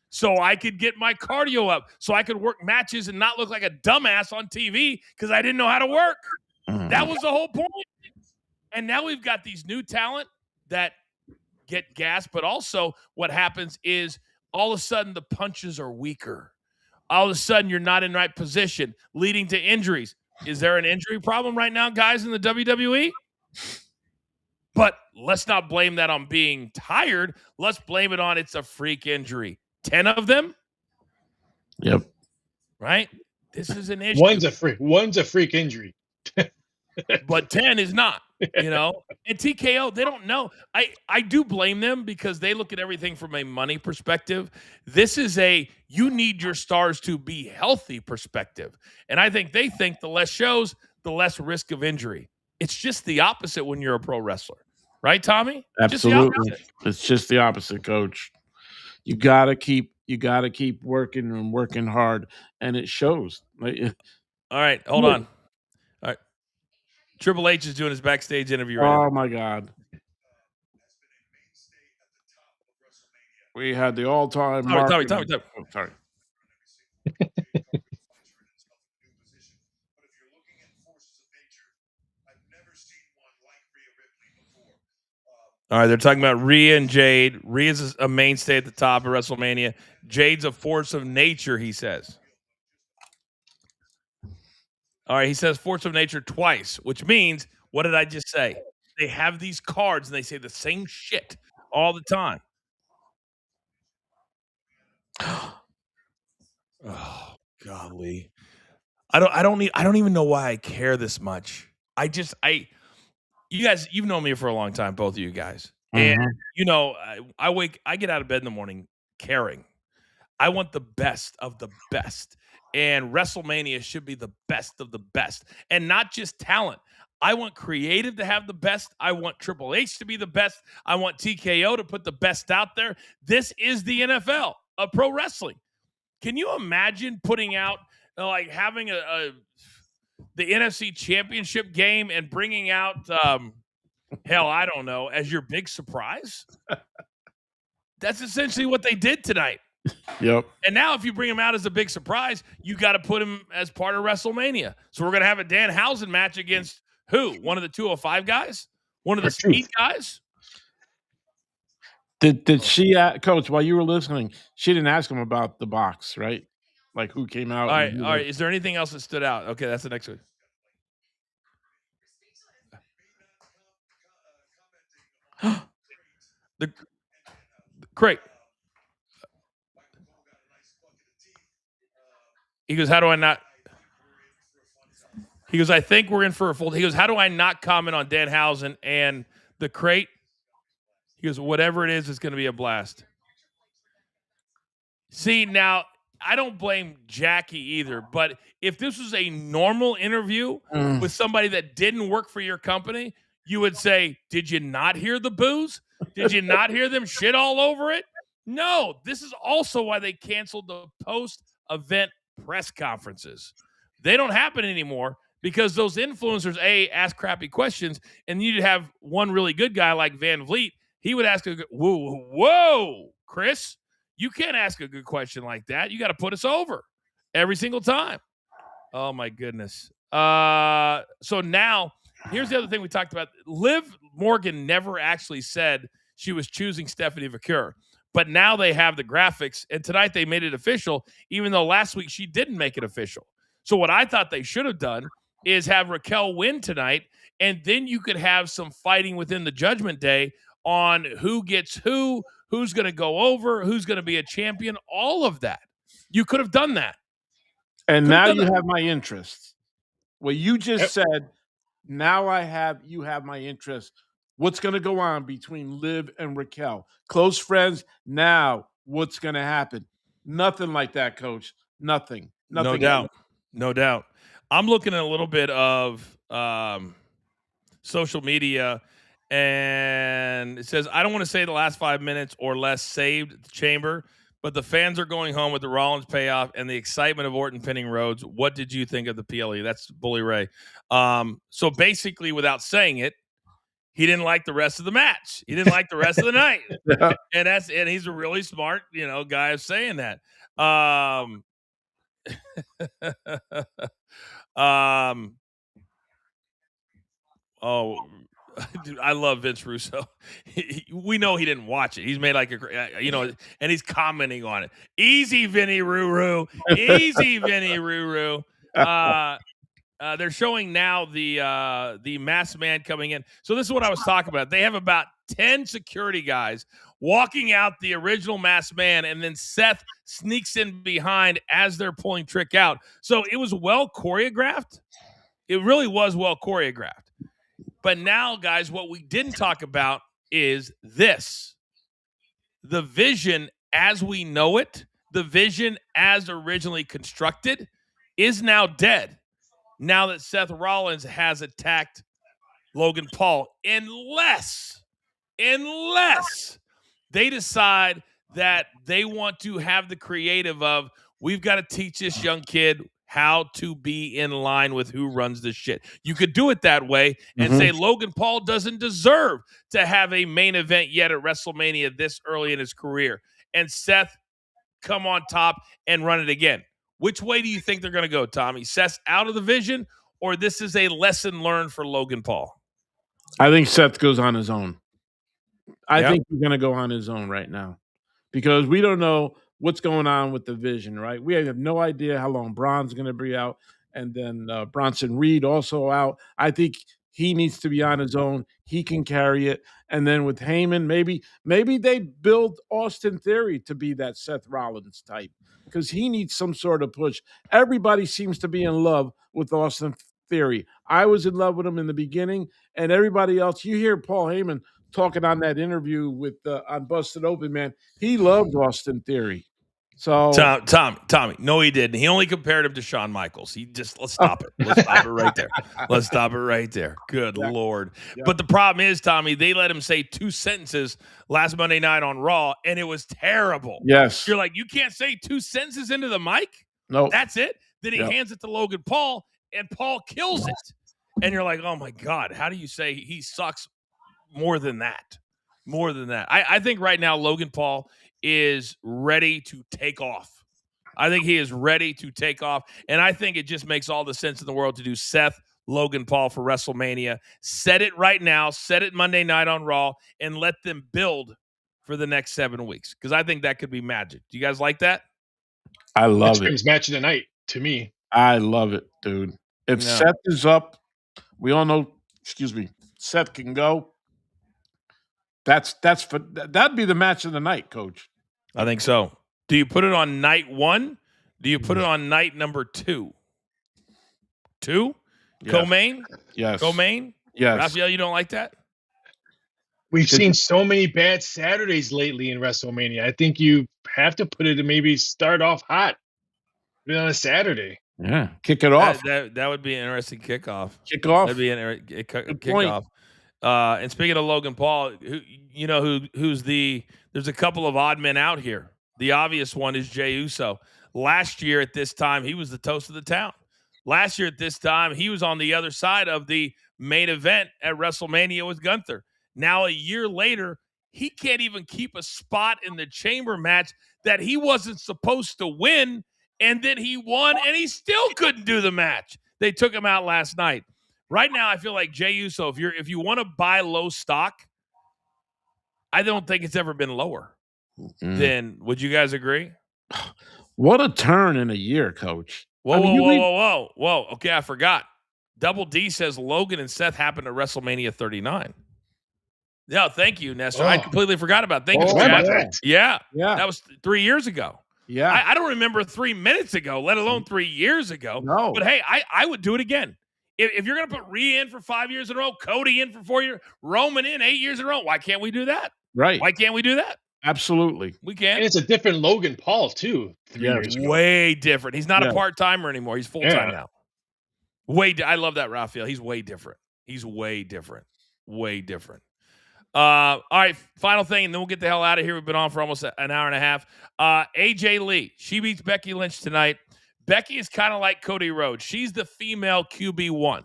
So I could get my cardio up, so I could work matches and not look like a dumbass on TV because I didn't know how to work. That was the whole point. And now we've got these new talent that get gas, but also what happens is all of a sudden the punches are weaker. All of a sudden you're not in the right position, leading to injuries. Is there an injury problem right now, guys, in the WWE? But let's not blame that on being tired. Let's blame it on it's a freak injury. 10 of them? Yep. Right? This is an issue. One's a freak injury. But 10 is not, And TKO, they don't know. I do blame them because they look at everything from a money perspective. This is you need your stars to be healthy perspective. And I think they think the less shows, the less risk of injury. It's just the opposite when you're a pro wrestler. Right, Tommy? Absolutely. It's just the opposite, Coach. You gotta keep working and working hard, and it shows. All right, hold on. Triple H is doing his backstage interview right now. Oh my God. We had the all-time Tommy. Oh, sorry. All right, they're talking about Rhea and Jade. Rhea's a mainstay at the top of WrestleMania. Jade's a force of nature, he says. All right, he says force of nature twice, which means, what did I just say? They have these cards and they say the same shit all the time. Oh, golly. I don't even know why I care this much. You guys, you've known me for a long time, both of you guys. And I get out of bed in the morning caring. I want the best of the best. And WrestleMania should be the best of the best. And not just talent. I want creative to have the best. I want Triple H to be the best. I want TKO to put the best out there. This is the NFL of pro wrestling. Can you imagine putting out, like having the NFC Championship game and bringing out, hell, I don't know, as your big surprise? That's essentially what they did tonight. Yep. And now if you bring him out as a big surprise, you got to put him as part of WrestleMania. So we're going to have a Danhausen match against who? One of the 205 guys? One of the speed guys? Did she, Coach, while you were listening, she didn't ask him about the box, right? Like who came out? All right. Is there anything else that stood out? Okay, that's the next one. the Craig. He goes, how do I not? He goes, I think we're in for a full. He goes, how do I not comment on Danhausen and the crate? He goes, whatever it is, it's going to be a blast. See, now, I don't blame Jackie either, but if this was a normal interview with somebody that didn't work for your company, you would say, did you not hear the boos? Did you not hear them shit all over it? No, this is also why they canceled the post-event press conferences. They don't happen anymore because those influencers, ask crappy questions, and you'd have one really good guy like Van Vliet. He would ask whoa, Chris, you can't ask a good question like that. You got to put us over every single time. Oh, my goodness. So now, here's the other thing we talked about. Liv Morgan never actually said she was choosing Stephanie Vaquer. But now they have the graphics, and tonight they made it official, even though last week she didn't make it official. So what I thought they should have done is have Raquel win tonight, and then you could have some fighting within the Judgment Day on who gets who's going to go over, who's going to be a champion, all of that. You could have done that. And now you have my interest. What you just said, now you have my interest. What's going to go on between Liv and Raquel? Close friends. Now, what's going to happen? Nothing like that, Coach. Nothing. No doubt. No doubt. I'm looking at a little bit of social media, and it says, I don't want to say the last 5 minutes or less saved the chamber, but the fans are going home with the Rollins payoff and the excitement of Orton pinning Rhodes. What did you think of the PLE? That's Bully Ray. So basically, without saying it, he didn't like the rest of the match. He didn't like the rest of the night. Yeah. And he's a really smart, guy of saying that. Dude, I love Vince Russo. We know he didn't watch it. He's made like and he's commenting on it. Easy, Vinny Ruru. Easy, Vinny Ruru. They're showing now the masked man coming in. So this is what I was talking about. They have about 10 security guys walking out the original masked man, and then Seth sneaks in behind as they're pulling Trick out. So it was well choreographed. It really was well choreographed. But now, guys, what we didn't talk about is this. The vision as we know it, the vision as originally constructed, is now dead. Now that Seth Rollins has attacked Logan Paul, unless they decide that they want to have the creative of, we've got to teach this young kid how to be in line with who runs the shit. You could do it that way and say Logan Paul doesn't deserve to have a main event yet at WrestleMania this early in his career, and Seth come on top and run it again. Which way do you think they're going to go, Tommy? Seth's out of the vision, or this is a lesson learned for Logan Paul? I think Seth goes on his own. I think he's going to go on his own right now because we don't know what's going on with the vision, right? We have no idea how long Braun's going to be out, and then Bronson Reed also out. I think he needs to be on his own. He can carry it. And then with Heyman, maybe they build Austin Theory to be that Seth Rollins type because he needs some sort of push. Everybody seems to be in love with Austin Theory. I was in love with him in the beginning, and everybody else. You hear Paul Heyman talking on that interview with on Busted Open, man. He loved Austin Theory. So Tommy, no, he didn't. He only compared him to Shawn Michaels. Let's stop it. Let's stop it right there. Let's stop it right there. Good Lord. Yeah. But the problem is, Tommy, they let him say 2 sentences last Monday night on Raw, and it was terrible. Yes. You're like, you can't say 2 sentences into the mic? No. That's it? Then he hands it to Logan Paul, and Paul kills it. And you're like, oh, my God, how do you say he sucks more than that? More than that. I think right now Logan Paul is ready to take off. I think he is ready to take off. And I think it just makes all the sense in the world to do Seth, Logan Paul for WrestleMania. Set it right now. Set it Monday night on Raw and let them build for the next 7 weeks. Because I think that could be magic. Do you guys like that? I love it. It's match of the night to me. I love it, dude. If Seth is up, we all know, Seth can go. That'd be the match of the night, Coach. I think so. Do you put it on night 1? Do you put it on night number 2? 2? Yes. Co-main? Yes. Co-main? Yes. Raphael, you don't like that? We've seen so many bad Saturdays lately in WrestleMania. I think you have to put it to maybe start off hot. Put it on a Saturday. Yeah. Kick it off. That would be an interesting kickoff. Kickoff. That'd be an kickoff. And speaking of Logan Paul, there's a couple of odd men out here. The obvious one is Jey Uso. Last year at this time, he was the toast of the town. Last year at this time, he was on the other side of the main event at WrestleMania with Gunther. Now, a year later, he can't even keep a spot in the chamber match that he wasn't supposed to win, and then he won, and he still couldn't do the match. They took him out last night. Right now, I feel like Jey Uso, if you want to buy low stock, I don't think it's ever been lower. Then, would you guys agree? What a turn in a year, Coach. Whoa. Okay, I forgot. Double D says Logan and Seth happened at WrestleMania 39. Yeah, thank you, Nestor. I completely forgot about it. Thank you, Chad. Yeah. That was 3 years ago. Yeah. I don't remember 3 minutes ago, let alone 3 years ago. No. But, hey, I would do it again. If you're going to put Rhea in for 5 years in a row, Cody in for 4 years, Roman in 8 years in a row, why can't we do that? Right. Why can't we do that? Absolutely. We can. And it's a different Logan Paul, too. 3 years ago. Way different. He's not a part-timer anymore. He's full-time now. I love that, Raphael. He's way different. Way different. All right, final thing, and then we'll get the hell out of here. We've been on for almost an hour and a half. AJ Lee, she beats Becky Lynch tonight. Becky is kind of like Cody Rhodes. She's the female QB1.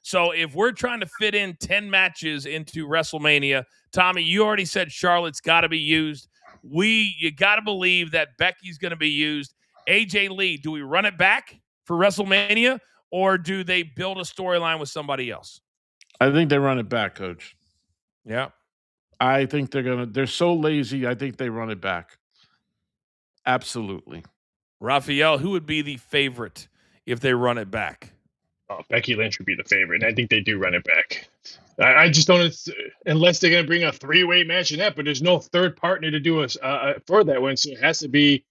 So if we're trying to fit in 10 matches into WrestleMania, Tommy, you already said Charlotte's got to be used. You got to believe that Becky's going to be used. AJ Lee, do we run it back for WrestleMania, or do they build a storyline with somebody else? I think they run it back, Coach. Yeah. I think they're so lazy, I think they run it back. Absolutely. Raphael, who would be the favorite if they run it back? Oh, Becky Lynch would be the favorite, and I think they do run it back. I just don't, unless they're going to bring a 3-way match in that, but there's no third partner to do for that one, so it has to be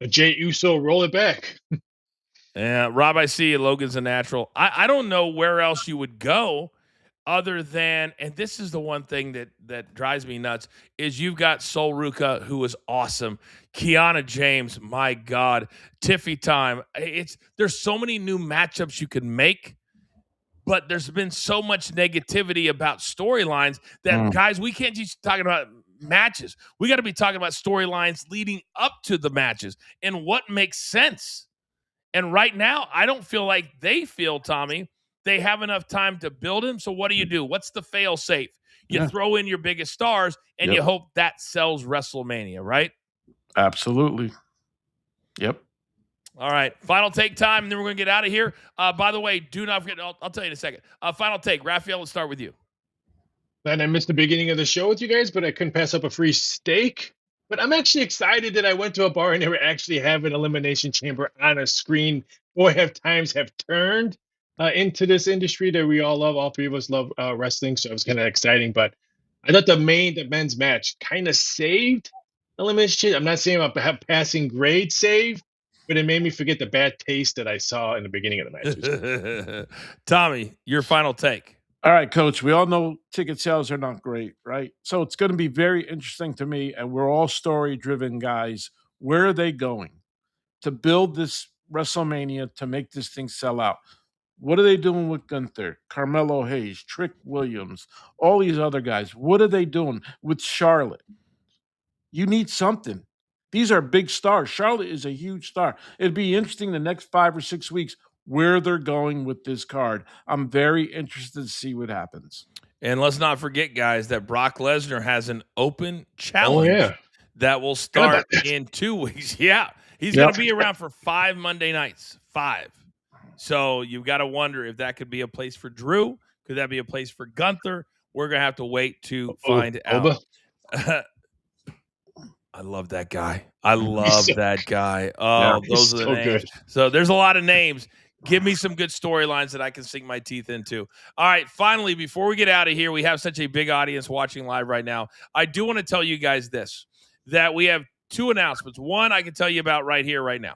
a Jey Uso roll it back. Yeah, Rob, I see you. Logan's a natural. I don't know where else you would go other than, and this is the one thing that drives me nuts, is you've got Sol Ruca, who is awesome. Kiana James, my God. Tiffy time. There's so many new matchups you can make, but there's been so much negativity about storylines that, guys, we can't just talking about matches. We got to be talking about storylines leading up to the matches and what makes sense. And right now, I don't feel like they feel, Tommy, they have enough time to build him. So what do? What's the fail safe? You throw in your biggest stars and you hope that sells WrestleMania, right? Absolutely. Yep. All right. Final take time, and then we're going to get out of here. By the way, do not forget, I'll tell you in a second. Final take. Raphael, let's start with you. And I missed the beginning of the show with you guys, but I couldn't pass up a free steak. But I'm actually excited that I went to a bar and they were actually having Elimination Chamber on a screen. Boy, have times have turned into this industry that we all love. All three of us love wrestling, so it was kind of exciting. But I thought the men's match kind of saved Elimination Chamber. I'm not saying a passing grade save, but it made me forget the bad taste that I saw in the beginning of the matches. Tommy, your final take. All right, Coach, we all know ticket sales are not great, right? So it's going to be very interesting to me, and we're all story-driven guys. Where are they going to build this WrestleMania to make this thing sell out? What are they doing with Gunther, Carmelo Hayes, Trick Williams, all these other guys? What are they doing with Charlotte? You need something. These are big stars. Charlotte is a huge star. It'd be interesting the next 5 or 6 weeks where they're going with this card. I'm very interested to see what happens. And let's not forget, guys, that Brock Lesnar has an open challenge that will start in 2 weeks. Yeah, he's going to be around for 5 Monday nights. 5. So you've got to wonder if that could be a place for Drew. Could that be a place for Gunther? We're going to have to wait to find out. I love that guy. I love that guy. Oh, those are the names. Good. So there's a lot of names. Give me some good storylines that I can sink my teeth into. All right, finally, before we get out of here, we have such a big audience watching live right now. I do want to tell you guys this, that we have 2 announcements. One I can tell you about right here, right now.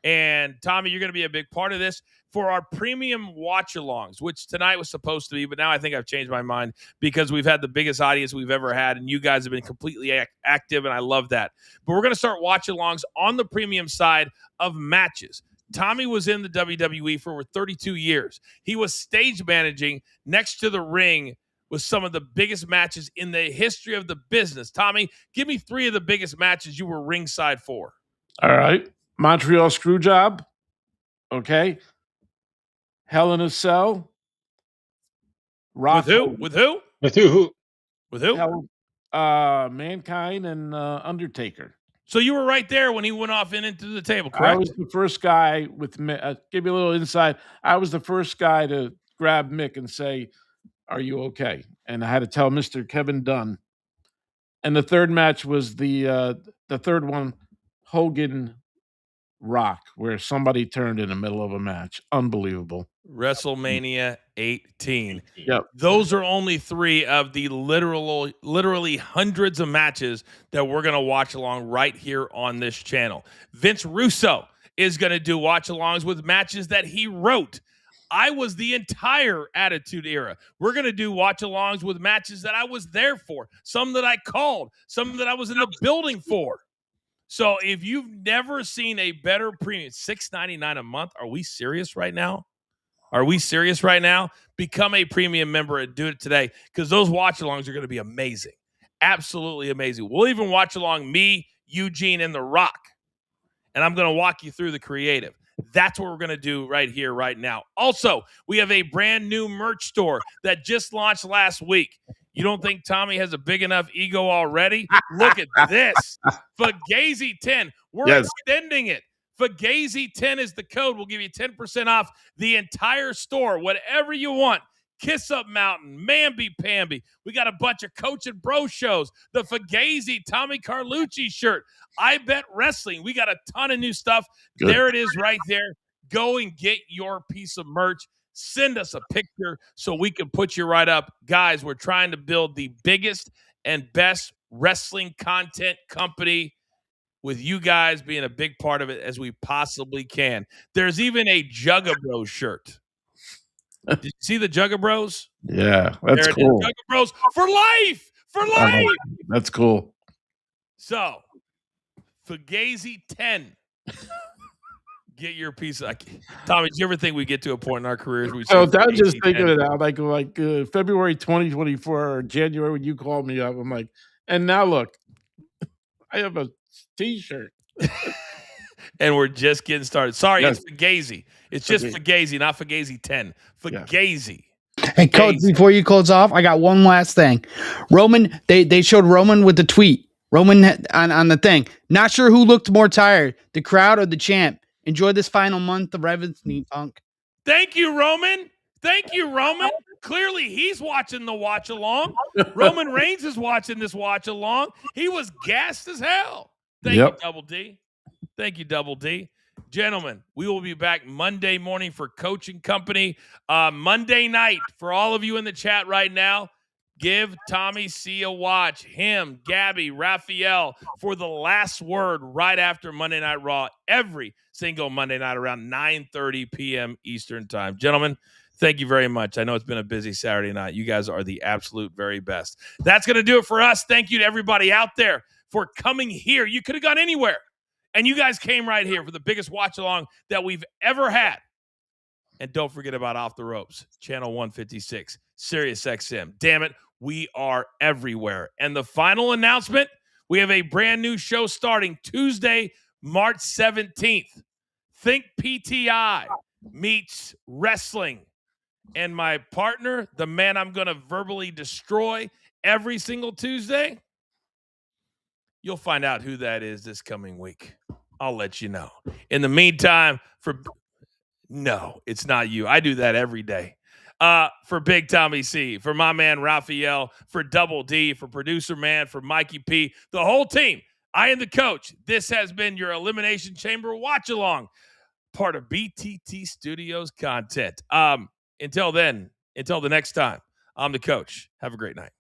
And Tommy, you're going to be a big part of this for our premium watch-alongs, which tonight was supposed to be, but now I think I've changed my mind because we've had the biggest audience we've ever had, and you guys have been completely active, and I love that. But we're going to start watch-alongs on the premium side of matches. Tommy was in the WWE for over 32 years. He was stage managing next to the ring with some of the biggest matches in the history of the business. Tommy, give me 3 of the biggest matches you were ringside for. All right. Montreal Screwjob. Okay. Hell in a Cell. Rock with who? With who? With who? With who? Mankind and Undertaker. So you were right there when he went off into the table, correct? I was the first guy with Mick. Give you a little insight. I was the first guy to grab Mick and say, "Are you okay?" And I had to tell Mr. Kevin Dunn. And the third match was the third one, Hogan Rock, where somebody turned in the middle of a match. Unbelievable. WrestleMania 18. Yep. Those are only 3 of the literally hundreds of matches that we're going to watch along right here on this channel. Vince Russo is going to do watch alongs with matches that he wrote. I was the entire Attitude Era. We're going to do watch alongs with matches that I was there for, some that I called, some that I was in the building for. So if you've never seen a better premium, $6.99 a month, are we serious right now? Are we serious right now? Become a premium member and do it today, because those watch-alongs are going to be amazing. Absolutely amazing. We'll even watch along me, Eugene, and The Rock. And I'm going to walk you through the creative. That's what we're going to do right here, right now. Also, we have a brand new merch store that just launched last week. You don't think Tommy has a big enough ego already? Look at this. Fugazi 10. We're extending it. Fugazi 10 is the code. We'll give you 10% off the entire store, whatever you want. Kiss Up Mountain, Mamby Pamby. We got a bunch of Coach and Bro shows. The Fugazi Tommy Carlucci shirt. I Bet Wrestling. We got a ton of new stuff. Good. There it is right there. Go and get your piece of merch. Send us a picture so we can put you right up. Guys, we're trying to build the biggest and best wrestling content company, with you guys being a big part of it as we possibly can. There's even a Jugga Bros shirt. Did you see the Jugga Bros? Yeah, that's cool. Jugga Bros for life! For life! That's cool. So, Fugazi 10. Get your piece of... Tommy, do you ever think we get to a point in our careers where we say... I'm just thinking it out. Like February 2024 or January when you called me up, I'm like, and now look, I have a T-shirt. And we're just getting started. Sorry, Yes. it's Fugazi. It's just Fugazi, not Fugazi 10. Fugazi. Hey, Coach, before you close off, I got one last thing. Roman, they showed Roman with the tweet. Roman on the thing. Not sure who looked more tired, the crowd or the champ. Enjoy this final month of Revenue Punk. Thank you, Roman. Thank you, Roman. Clearly, he's watching the watch along. Roman Reigns is watching this watch along. He was gassed as hell. Thank you, Double D. Thank you, Double D. Gentlemen, we will be back Monday morning for Coaching Company. Monday night, for all of you in the chat right now, give Tommy C a watch. Him, Gabby, Raphael, for the last word right after Monday Night Raw, every single Monday night around 9:30 p.m. Eastern Time. Gentlemen, thank you very much. I know it's been a busy Saturday night. You guys are the absolute very best. That's going to do it for us. Thank you to everybody out there for coming here. You could have gone anywhere, and you guys came right here for the biggest watch-along that we've ever had. And don't forget about Off the Ropes, Channel 156, Sirius XM. Damn it, we are everywhere. And the final announcement, we have a brand new show starting Tuesday, March 17th. Think PTI meets wrestling. And my partner, the man I'm going to verbally destroy every single Tuesday, you'll find out who that is this coming week. I'll let you know. In the meantime, no, it's not you. I do that every day. For Big Tommy C, for my man Raphael, for Double D, for Producer Man, for Mikey P, the whole team. I am the coach. This has been your Elimination Chamber Watch Along, part of BTT Studios content. Until then, until the next time, I'm the coach. Have a great night.